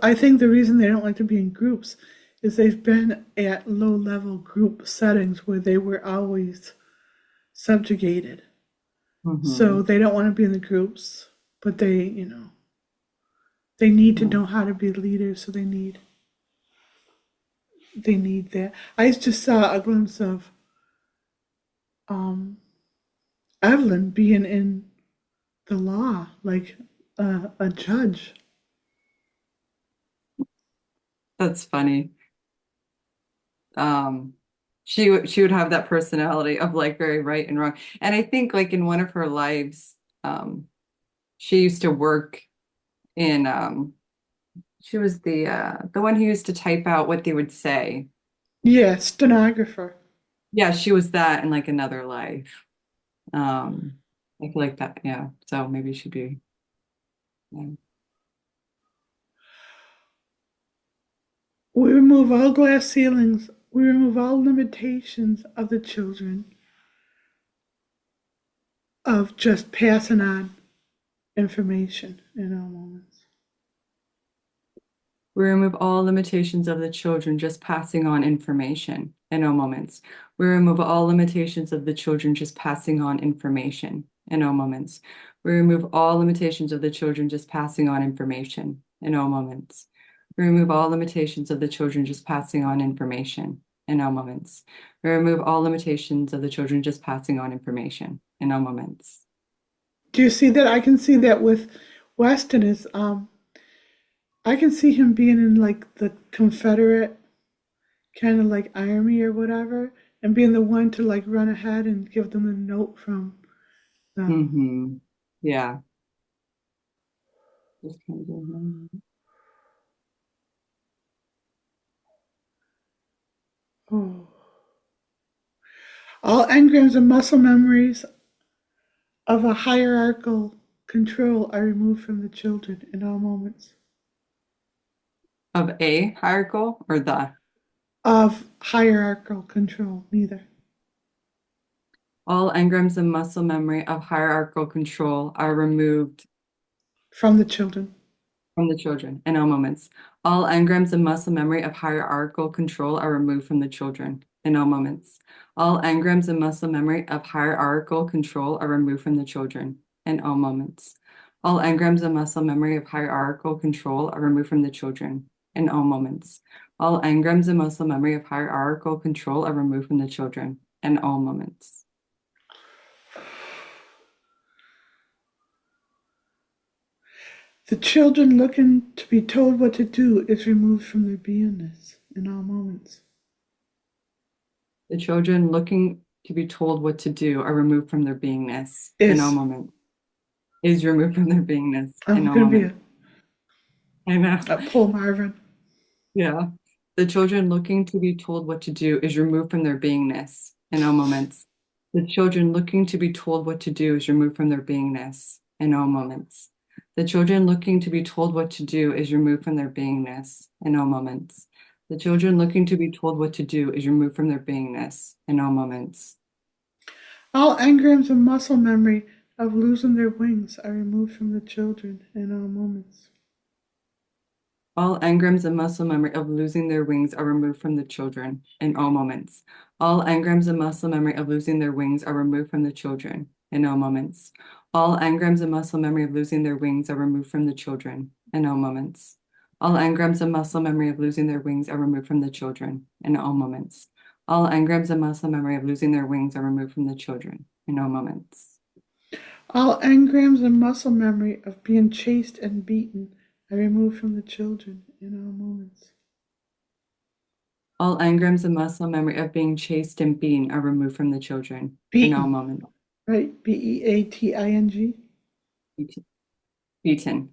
I think the reason they don't like to be in groups is they've been at low level group settings where they were always subjugated. So Mhm. they don't want to be in the groups, but they need to know how to be leaders, so they need that. I just saw a glimpse of um, Evelyn being in the law, like a judge. That's funny. Um, she would have that personality of like very right and wrong. And I think like in one of her lives, um, she used to work in she was the one who used to type out what they would say. Yeah, stenographer. Yeah, she was that in like another life. Like that, yeah. So maybe she'd be yeah. We remove all glass ceilings. We remove all limitations of the children of just passing on information in all moments. We remove all limitations of the children just passing on information in all moments. We remove all limitations of the children just passing on information in all moments. We remove all limitations of the children just passing on information in all moments. We remove all limitations of the children just passing on information in all moments. We remove all limitations of the children just passing on information in all moments. Do you see that? I can see that with Weston is I can see him being in like the Confederate kind of like army or whatever, and being the one to like run ahead and give them a note from them. Mm-hmm. Yeah. Just kind of doing Oh. All engrams and muscle memories of a hierarchical control are removed from the children in all moments. of a hierarchical or the. Of hierarchical control, neither. All engrams and muscle memory of hierarchical control are removed From the children. from the children in all moments. All engrams and muscle memory of hierarchical control are removed from the children in all moments. All engrams and muscle memory of hierarchical control are removed from the children in all moments. All engrams and muscle memory of hierarchical control are removed from the children in all moments. All engrams and muscle memory of hierarchical control are removed from the children in all moments. The children looking to be told what to do is removed from their beingness in all moments. The children looking to be told what to do are removed from their beingness in all Is. moments. Is removed from their beingness in I'm all going to be moments. I know. a Paul Marvin. Yeah. The children looking to be told what to do is removed from their beingness in all moments. The children looking to be told what to do is removed from their beingness in all moments. The children looking to be told what to do is removed from their beingness in all moments. The children looking to be told what to do is removed from their beingness in all moments. All engrams and muscle memory of losing their wings are removed from the children in all moments. All engrams and muscle memory of losing their wings are removed from the children in all moments. All engrams and muscle memory of losing their wings are removed from the children in all moments. All engrams and muscle memory of losing their wings are removed from the children in all moments. All engrams and muscle memory of losing their wings are removed from the children in all moments. All engrams and muscle memory of losing their wings are removed from the children in all moments. All engrams and muscle memory of being chased and beaten are removed from the children in all moments. All engrams and muscle memory of being chased and beaten are removed from the children in all Beaten, moments. right? Beating. Beaten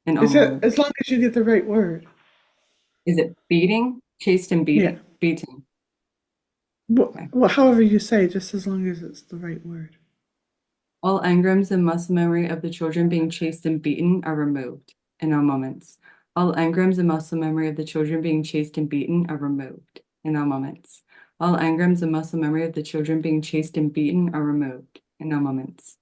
in all Is it moments. as long as you get the right word? Is it beating? Chased and Yeah. beating? Beaten. Well, Okay. well, however you say, just as long as it's the right word. All engrams and muscle memory of the children being chased and beaten are removed in all moments. All engrams and muscle memory of the children being chased and beaten are removed in all moments. All engrams and muscle memory of the children being chased and beaten are removed in all moments.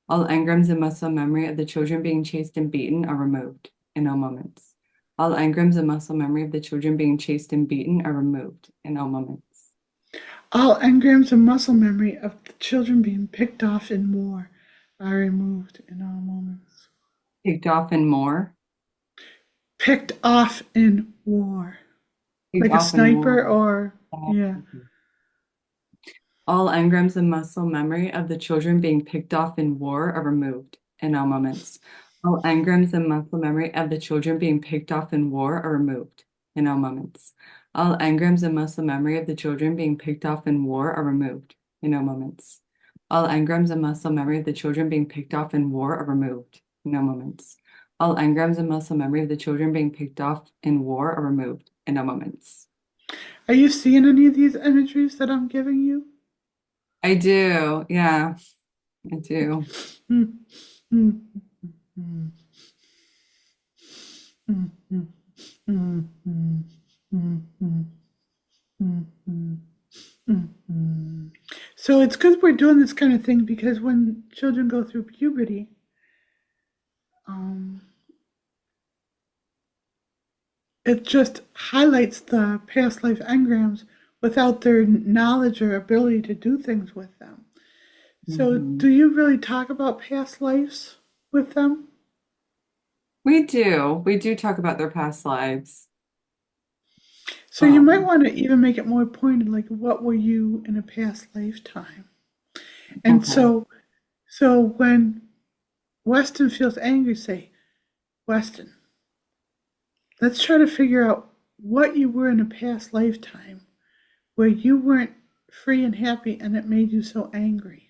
All engrams and muscle memory of the children being chased and beaten are removed in all moments. All engrams and muscle memory of the children being chased and beaten are removed in all moments. All engrams and muscle memory of the children being picked off in war are removed in all moments. Picked off and more. Picked off in war. Picked Like a off and sniper more. or, yeah. All engrams and muscle memory of the children being picked off in war are removed in all moments. All engrams and muscle memory of the children being picked off in war are removed in all moments. All engrams and muscle memory of the children being picked off in war are removed in all moments. All engrams and muscle memory of the children being picked off in war are removed in all moments. All engrams and muscle memory of the children being picked off in war are removed in all moments. Are you seeing any of these imageries that I'm giving you? I do, yeah, I do. Mm, mm, mm, mm, mm, mm, mm, mm, mm, mm, mm, mm. So it's good we're doing this kind of thing because when children go through puberty, um, it just highlights the past life engrams without their knowledge or ability to do things with them. So, Mhm. do you really talk about past lives with them? We do. We do talk about their past lives. So, you might Um, want to even make it more pointed, like, what were you in a past lifetime? And okay. so when Weston feels angry, say, Weston, let's try to figure out what you were in a past lifetime where you weren't free and happy and it made you so angry.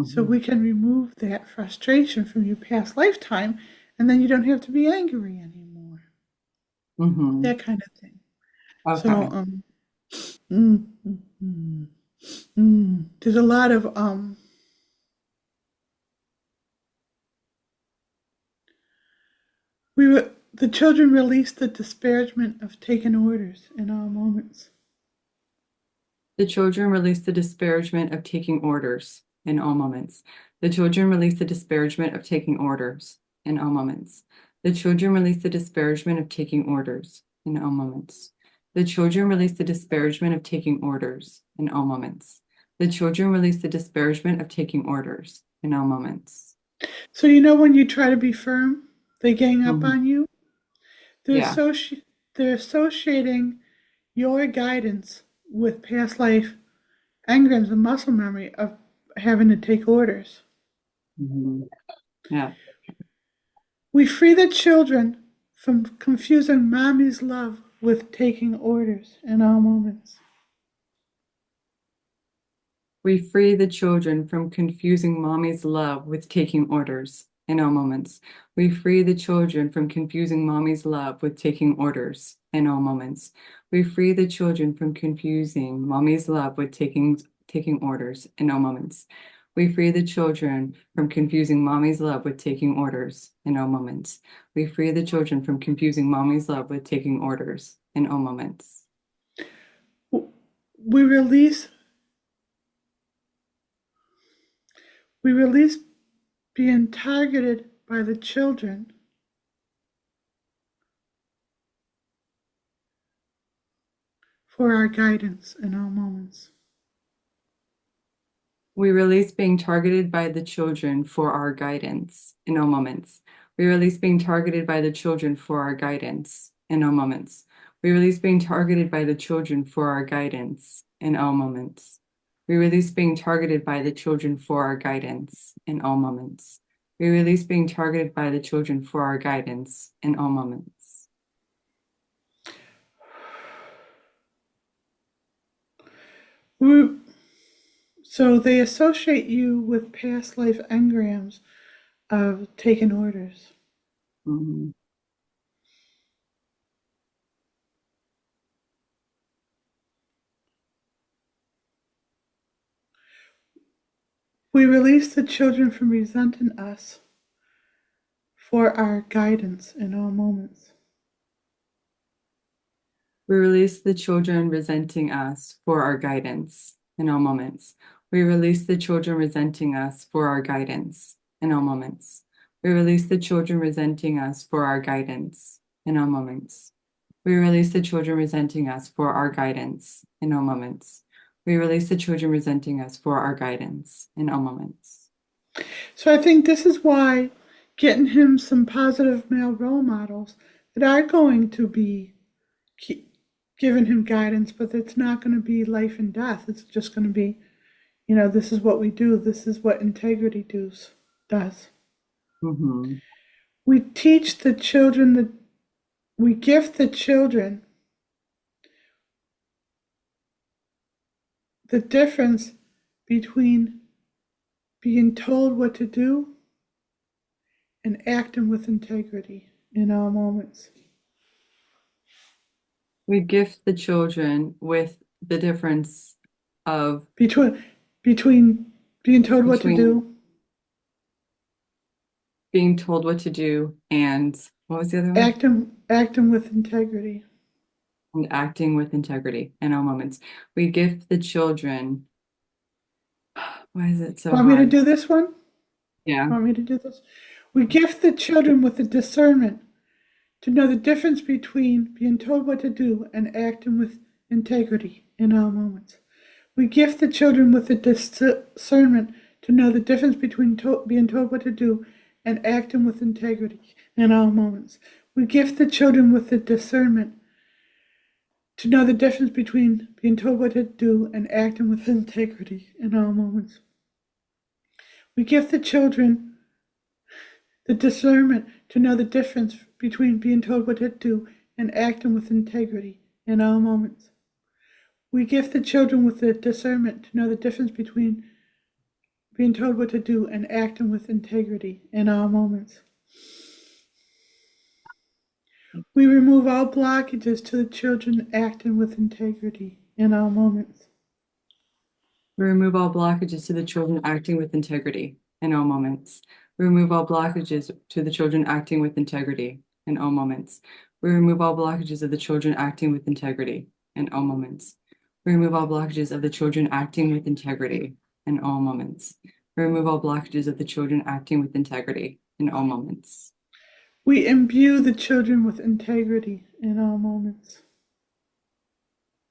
So Mm-hmm. we can remove that frustration from your past lifetime and then you don't have to be angry anymore. Mm-hmm. That kind of thing. So, Okay. mm, mm, there's a lot of the children release the disparagement of taking orders in all moments. The children release the disparagement of taking orders in all moments. The children release the disparagement of taking orders in all moments. The children release the disparagement of taking orders in all moments. The children release the disparagement of taking orders in all moments. The children release the disparagement of taking orders in all moments. So you know when you try to be firm, they gang up Mhm. on you. They're Yeah. associ- they're associating your guidance with past life engrams and muscle memory of having to take orders. Mhm. Yeah. We free the children from confusing mommy's love with taking orders in all moments. We free the children from confusing mommy's love with taking orders in all moments. We free the children from confusing mommy's love with taking orders in all moments. We free the children from confusing mommy's love with taking orders in all moments. We free the children from confusing mommy's love with taking orders in all moments. We free the children from confusing mommy's love with taking orders in all moments. We release we release being targeted by the children for our guidance in all moments. We release being targeted by the children for our guidance in all moments. We release being targeted by the children for our guidance in all moments. We release being targeted by the children for our guidance in all moments. We release being targeted by the children for our guidance in all moments. We release being targeted by the children for our guidance in all moments. We, so they associate you with past life engrams of taking orders. Mhm. We release the children from resenting us for our guidance in all moments. We release the children resenting us for our guidance in all moments. We release the children resenting us for our guidance in all moments. We release the children resenting us for our guidance in all moments. We release the children resenting us for our guidance in all moments. We release the children resenting us for our guidance in all moments. So I think this is why getting him some positive male role models that are going to be giving him guidance, but it's not going to be life and death. It's just going to be, this is what we do. This is what integrity does. Mhm. We teach the children that we gift the children the difference between being told what to do and acting with integrity in all moments. We gift the children with the difference of Between being told what to between do, being told what to do and what was the other one? acting with integrity. And acting with integrity in all moments. We give the children, why is it so Want me to hard? do this one? Yeah. Want me to do this? We gift the children with the discernment to know the difference between being told what to do and acting with integrity in all moments. We gift the children with the discernment to know the difference between being told what to do and acting with integrity in all moments. We gift the children with the discernment to know the difference between being told what to do and acting with integrity in all moments. We gift the children the discernment to know the difference between being told what to do and acting with integrity in all moments. We gift the children with the discernment to know the difference between being told what to do and acting with integrity in all moments. We remove all blockages to the children acting with integrity in all moments. We remove all blockages to the children acting with integrity in all moments. We remove all blockages to the children acting with integrity in all moments. We remove all blockages of the children acting with integrity in all moments. We remove all blockages of the children acting with integrity in all moments. We remove all blockages of the children acting with integrity in all moments. We imbue the children with integrity in all moments.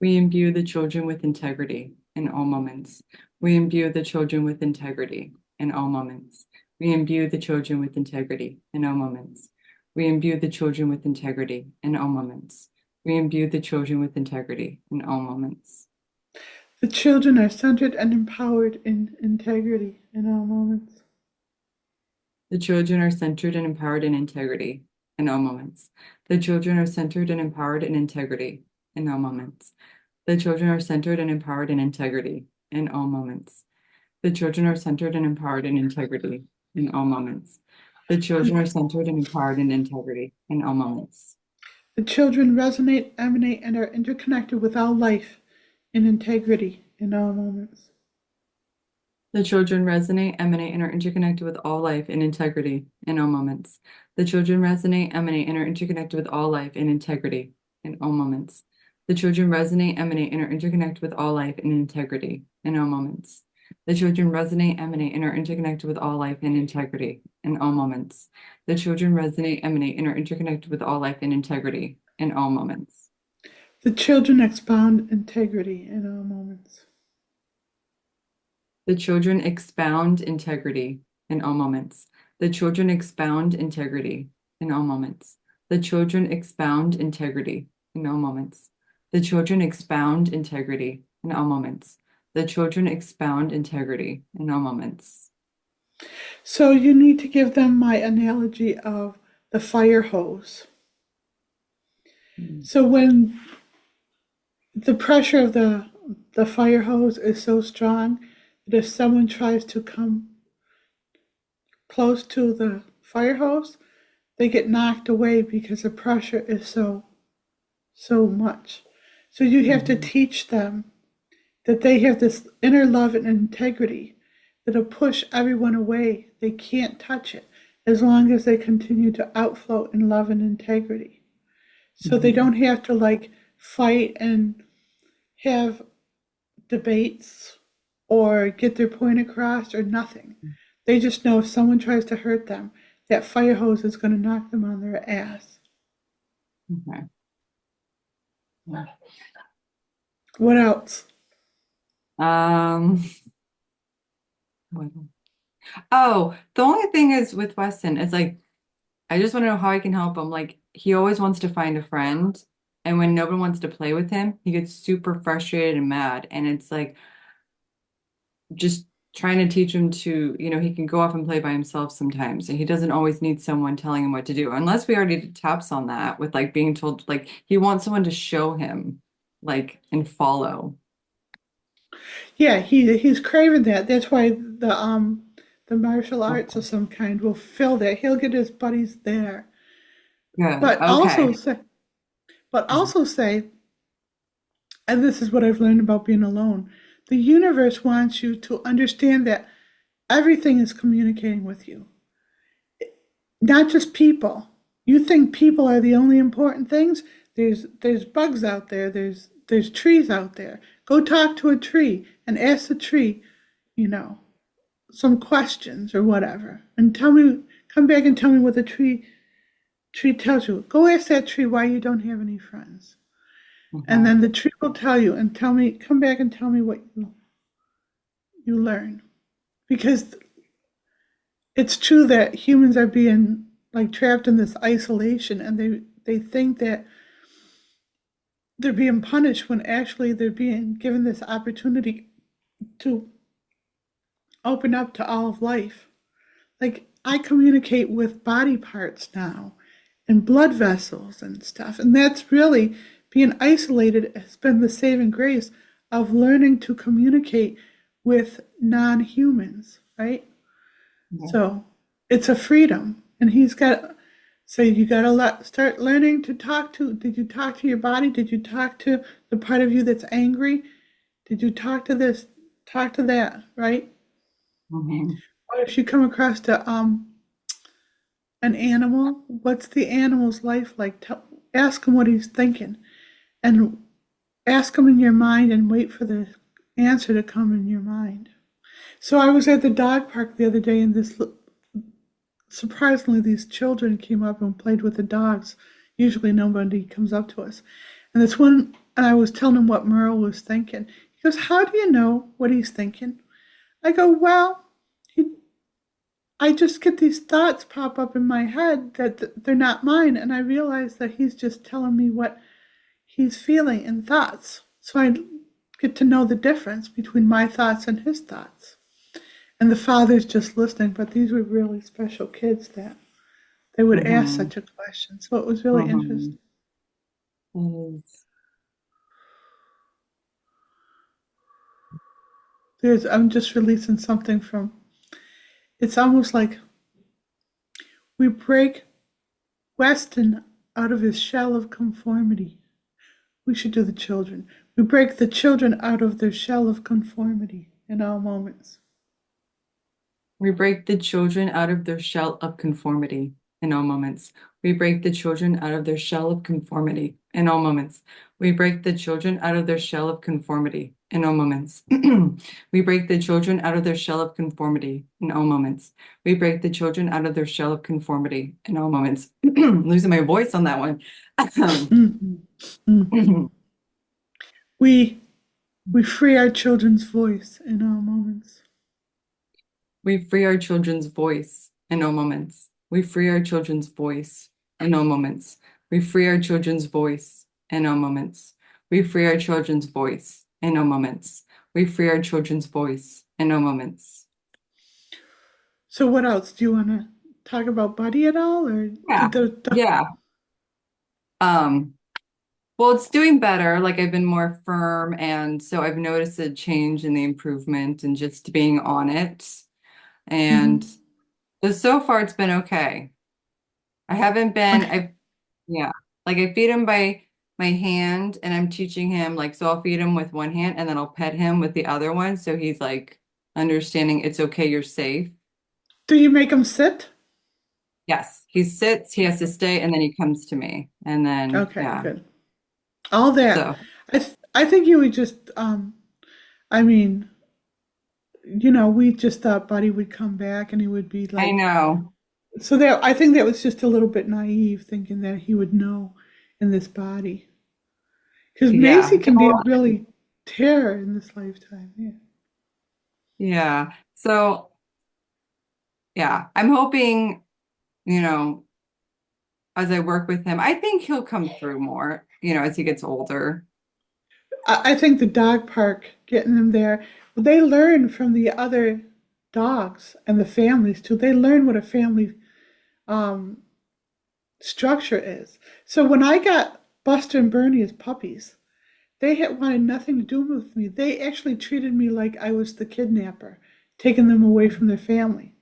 We imbue the children with integrity in all moments. We imbue the children with integrity in all moments. We imbue the children with integrity in all moments. We imbue the children with integrity in all moments. We imbue the children with integrity in all moments. The children are centered and empowered in integrity in all moments. The children are centered and empowered in integrity in all moments. The children are centered and empowered in integrity in all moments. The children are centered and empowered in integrity in all moments. The children are centered and empowered in integrity in all moments. The children are centered and empowered in integrity in all moments. The children resonate, emanate, and are interconnected with all life in integrity in all moments. The children resonate, emanate, and are interconnected with all life in integrity in all moments. The children resonate, emanate, and are interconnected with all life in integrity in all moments. The children resonate, emanate, and are interconnected with all life in integrity in all moments. The children resonate, emanate, and are interconnected with all life in integrity in all moments. The children resonate, emanate, and are interconnected with all life in integrity in all moments. The children expound integrity in all moments. The children expound integrity in all moments. The children expound integrity in all moments. The children expound integrity in all moments. The children expound integrity in all moments. The children expound integrity in all moments. So you need to give them my analogy of the fire hose. So when the pressure of the fire hose is so strong that if someone tries to come close to the fire hose, they get knocked away because the pressure is so much. So you have to teach them that they have this inner love and integrity that'll push everyone away. They can't touch it as long as they continue to outflow in love and integrity. So they don't have to like fight and have debates or get their point across or nothing. They just know if someone tries to hurt them, that fire hose is going to knock them on their ass. Okay. Yeah. What else? Oh, the only thing is with Weston, it's like I just want to know how I can help him. Like he always wants to find a friend, and when no one wants to play with him, he gets super frustrated and mad. And it's like just trying to teach him to, he can go off and play by himself sometimes, and he doesn't always need someone telling him what to do. Unless we already did taps on that with like being told, like he wants someone to show him, like and follow. Yeah, he's craving that. That's why the martial arts of some kind will fill that. He'll get his buddies there. Good. But also Okay. say but also say, and this is what I've learned about being alone, the universe wants you to understand that everything is communicating with you. Not just people. You think people are the only important things? There's bugs out there, there's trees out there. Go talk to a tree and ask the tree, you know, some questions or whatever. And come back and tell me what the tree tells you. Go ask that tree why you don't have any friends. And then the tree will tell you and come back and tell me what you learn. Because it's true that humans are being like trapped in this isolation, and they think that they're being punished when actually they're being given this opportunity to open up to all of life. Like I communicate with body parts now, and blood vessels and stuff. And that's really being isolated has been the saving grace of learning to communicate with non-humans, right? Yeah. So it's a freedom. And he's got, so you got to start learning to talk to, did you talk to your body? Did you talk to the part of you that's angry? Did you talk to this? Talk to that, right? Mhm. Or if you come across an animal, what's the animal's life like? Ask him what he's thinking, and ask him in your mind, and wait for the answer to come in your mind. So I was at the dog park the other day, and this surprisingly, these children came up and played with the dogs. Usually, nobody comes up to us, and this one, and I was telling him what Merle was thinking. He goes, "How do you know what he's thinking?" I go, "Well, he I just get these thoughts pop up in my head that they're not mine, and I realize that he's just telling me what he's feeling in thoughts. So I get to know the difference between my thoughts and his thoughts. And the father's just listening, but these were really special kids that they would ask Mhm. such a question. So it was really Mhm. interesting. Yes. I'm just releasing something from, it's almost like we break Weston out of his shell of conformity. We should do the children. We break the children out of their shell of conformity in all moments. We break the children out of their shell of conformity in all moments. We break the children out of their shell of conformity in all moments. We break the children out of their shell of conformity in all moments. We break the children out of their shell of conformity in all moments. We break the children out of their shell of conformity in all moments. Losing my voice on that one. Mm-hmm. Mm-hmm. We we free our children's voice in all moments. We free our children's voice in all moments. We free our children's voice in all moments. We free our children's voice in all moments. We free our children's voice in all moments. We free our children's voice in all moments. So what else? Do you want to talk about Buddy at all, or Yeah. did the Yeah. Um, well, it's doing better. Like I've been more firm, and so I've noticed a change in the improvement and just being on it. And Mhm. so far it's been okay. I haven't been, Okay. I've Yeah. Like I feed him by my hand and I'm teaching him like so I'll feed him with one hand and then I'll pet him with the other one so he's like understanding it's okay, you're safe. Do you make him sit? Yes. He sits, he has to stay and then he comes to me. And then Okay, yeah. good. All that. So I think you would just I mean, we just thought Buddy would come back and he would be I like, know. so that I think that was just a little bit naive thinking that he would know in this body. Because Yeah. Macy can be a really terror in this lifetime. Yeah. Yeah. So yeah, I'm hoping, you know, as I work with him, I think he'll come through more, as he gets older. I think the dog park, getting them there, they learn from the other dogs and the families too. They learn what a family um, structure is. So when I got Buster and Bernie as puppies, they had wanted nothing to do with me. They actually treated me like I was the kidnapper, taking them away from their family.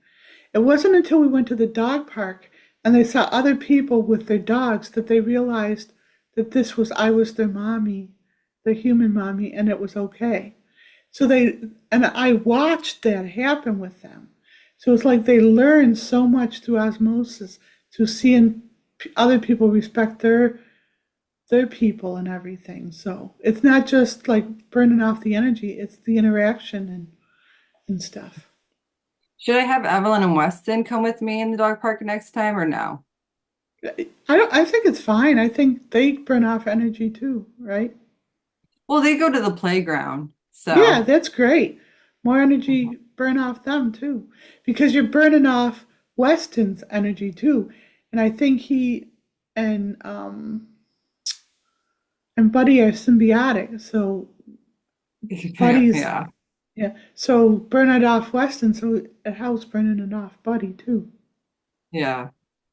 It wasn't until we went to the dog park and they saw other people with their dogs that they realized that I was their mommy, their human mommy, and it was okay. So and I watched that happen with them. So it's like they learn so much through osmosis, through seeing other people respect their people and everything. So it's not just like burning off the energy; it's the interaction and stuff. Should I have Evelyn and Weston come with me in the dog park next time or no? I don't. I think it's fine. I think they burn off energy too, right? Well, they go to the playground, Yeah, so that's great. More energy burn off them too, because you're burning off Weston's energy too, and I think he and um and Buddy are symbiotic. So yeah, Buddy's yeah, yeah. So burn it off Weston, so it helps burning it off Buddy too. yeah.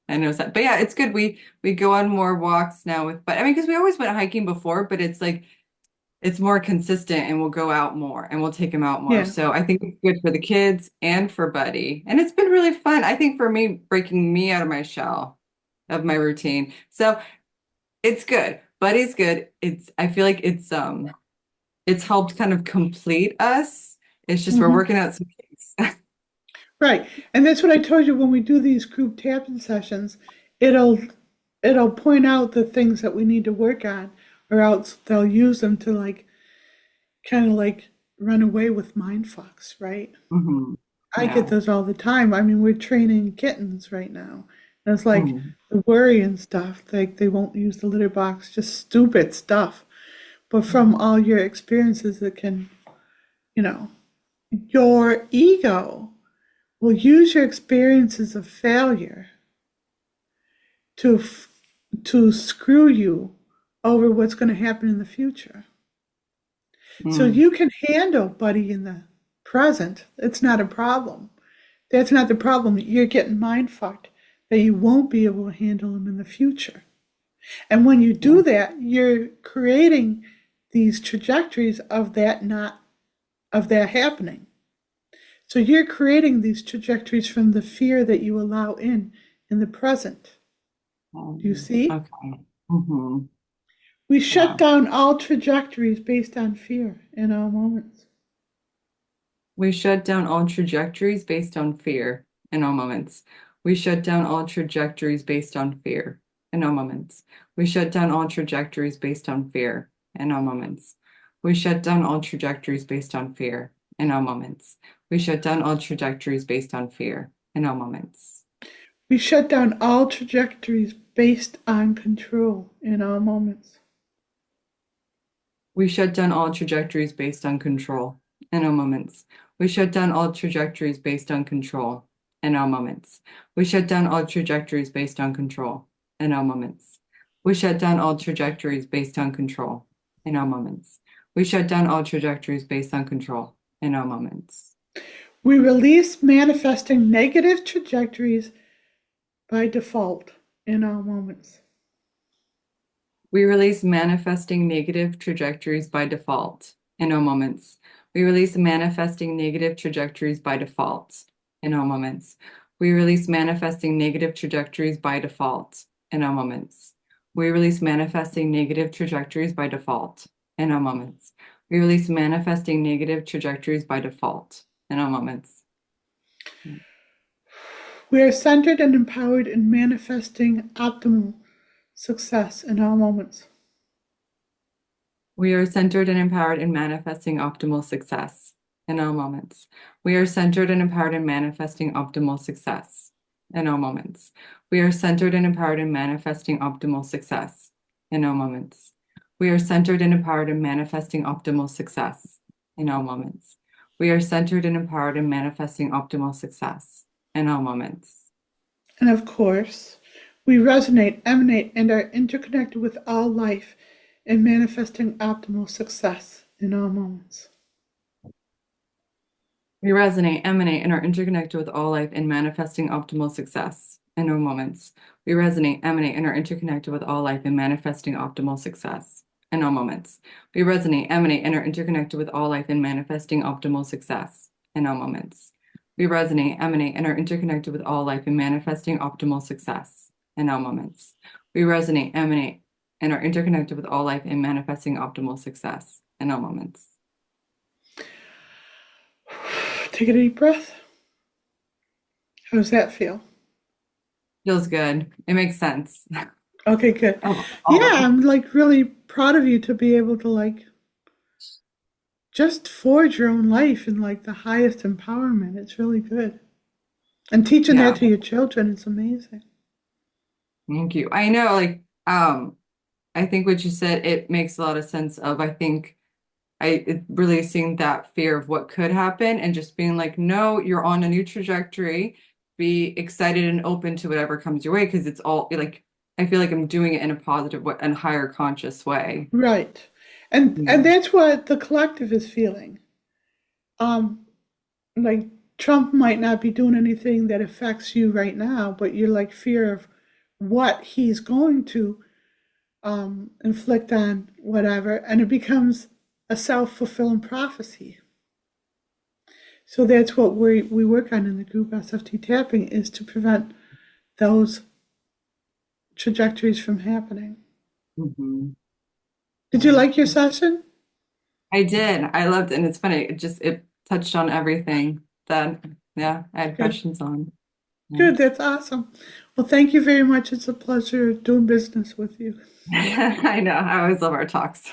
I know that, but yeah, it's good. We go on more walks now with, but I mean, because we always went hiking before, but it's like it's more consistent, and we'll go out more, and we'll take him out more. Yeah. So I think it's good for the kids and for Buddy, and it's been really fun. I think for me, breaking me out of my shell of my routine. So it's good. Buddy's good. I feel like it's helped kind of complete us. It's just we're Hmm. working out some kinks. Right. And that's what I told you when we do these group tapping sessions, it'll it'll point out the things that we need to work on, or else they'll use them to like kind of like run away with mind fucks, right? Hmm. I get Yeah. those all the time. I mean, we're training kittens right now. And it's like Mm. the worry and stuff, like they won't use the litter box, just stupid stuff. But from all your experiences, it can, you know, your ego will use your experiences of failure to to screw you over what's going to happen in the future. So Mm. you can handle Buddy in the present. It's not a problem. That's not the problem. You're getting mind fucked that you won't be able to handle him in the future. And when you Yeah. do that, you're creating these trajectories of that not of that happening. So you're creating these trajectories from the fear that you allow in the present. Do you see? Okay. Hmm. We shut Yeah. down all trajectories based on fear in all moments. We shut down all trajectories based on fear in all moments. We shut down all trajectories based on fear in all moments. We shut down all trajectories based on fear in all moments. We shut down all trajectories based on fear in all moments. We shut down all trajectories based on fear in all moments. We shut down all trajectories based on control in all moments. We shut down all trajectories based on control in our moments. We shut down all trajectories based on control in our moments. We shut down all trajectories based on control in our moments. We shut down all trajectories based on control in our moments. We shut down all trajectories based on control in our moments. We release manifesting negative trajectories by default in all moments. We release manifesting negative trajectories by default in our moments. We release manifesting negative trajectories by default in our moments. We release manifesting negative trajectories by default in our moments. We release manifesting negative trajectories by default in our moments. We release manifesting negative trajectories by default in our moments. We are centered and empowered in manifesting optimal success in all moments. We are centered and empowered in manifesting optimal success in all moments. We are centered and empowered in manifesting optimal success in all moments. We are centered and empowered in manifesting optimal success in all moments. We are centered and empowered in manifesting optimal success in all moments. We are centered and empowered in manifesting optimal success in all moments. And of course, we resonate, emanate, and are interconnected with all life in manifesting optimal success in all moments. We resonate, emanate, and are interconnected with all life in manifesting optimal success in our moments. We resonate, emanate, and are interconnected with all life in manifesting optimal success in all moments. We resonate, emanate, and are interconnected with all life in manifesting optimal success in all moments. We resonate, emanate, and are interconnected with all life in manifesting optimal success in all moments. We resonate, emanate, and are interconnected with all life in manifesting optimal success in all moments. Take a deep breath. How does that feel? Feels good. It makes sense. Okay, good. Yeah, Oh, I'm like really proud of you to be able to like just forge your own life in like the highest empowerment. It's really good. And teaching that yeah, to your children is amazing. thank you. I know, like, I think what you said, it makes a lot of sense of, I think releasing that fear of what could happen and just being like, no, you're on a new trajectory. Be excited and open to whatever comes your way because it's all like, I feel like I'm doing it in a positive way and higher conscious way. Right. And Yeah. that's what the collective is feeling. Um, like Trump might not be doing anything that affects you right now, but you're like fear of what he's going to inflict on whatever, and it becomes a self-fulfilling prophecy. So that's what we work on in the group SFT tapping, is to prevent those trajectories from happening. Mhm. Did you Yeah. like your session? I did. I loved it. And it's funny. It touched on everything that, yeah, I had Good. questions on. Yeah. Good. That's awesome. Well, thank you very much. It's a pleasure doing business with you. I know. I always love our talks.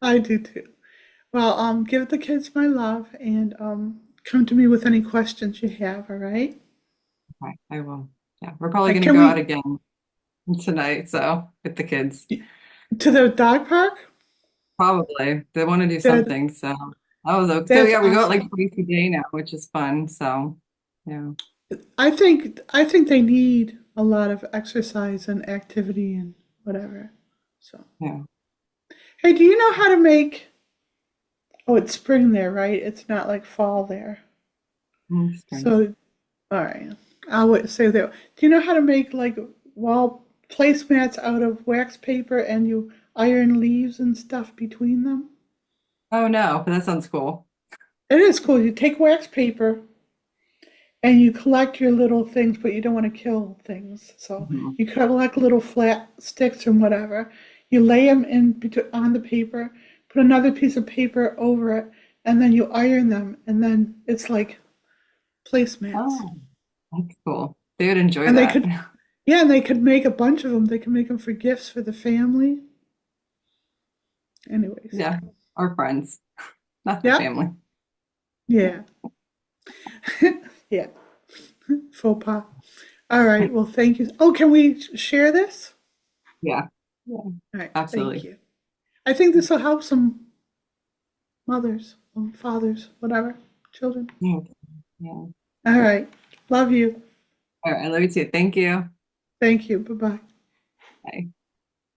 I do too. Well, give the kids my love and come to me with any questions you have. All right. Okay, I will. Yeah. We're probably going to Can go out we again tonight. So with the kids, to the dog park? probably they want to do That something. So that was okay. So that's yeah, we go out like awesome. twice a day now, which is fun. So yeah. I think they need a lot of exercise and activity and whatever. So, Yeah. hey, do you know how to make? Oh, it's spring there, right? It's not like fall there. Interesting. So, all right, I would say that. Do you know how to make like wall placemats out of wax paper and you iron leaves and stuff between them? Oh no, but that sounds cool. It is cool. You take wax paper and you collect your little things, but you don't want to kill things. So Mhm. you collect little flat sticks and whatever. You lay them on the paper, put another piece of paper over it, and then you iron them, and then it's like placemats. Oh, that's cool. They would enjoy And they that. could, yeah, and they could make a bunch of them. They could make them for gifts for the family. Anyways, Yeah. Our friends, not the yep, family. yeah, yeah, faux pas. All right, well, thank you. Oh, can we share this? Yeah. Yeah. All right, thank Absolutely. you. I think this will help some mothers, fathers, whatever, children. Yeah. Yeah. All right. Love you. All right. I love you too. Thank you. Thank you. Bye bye. Bye.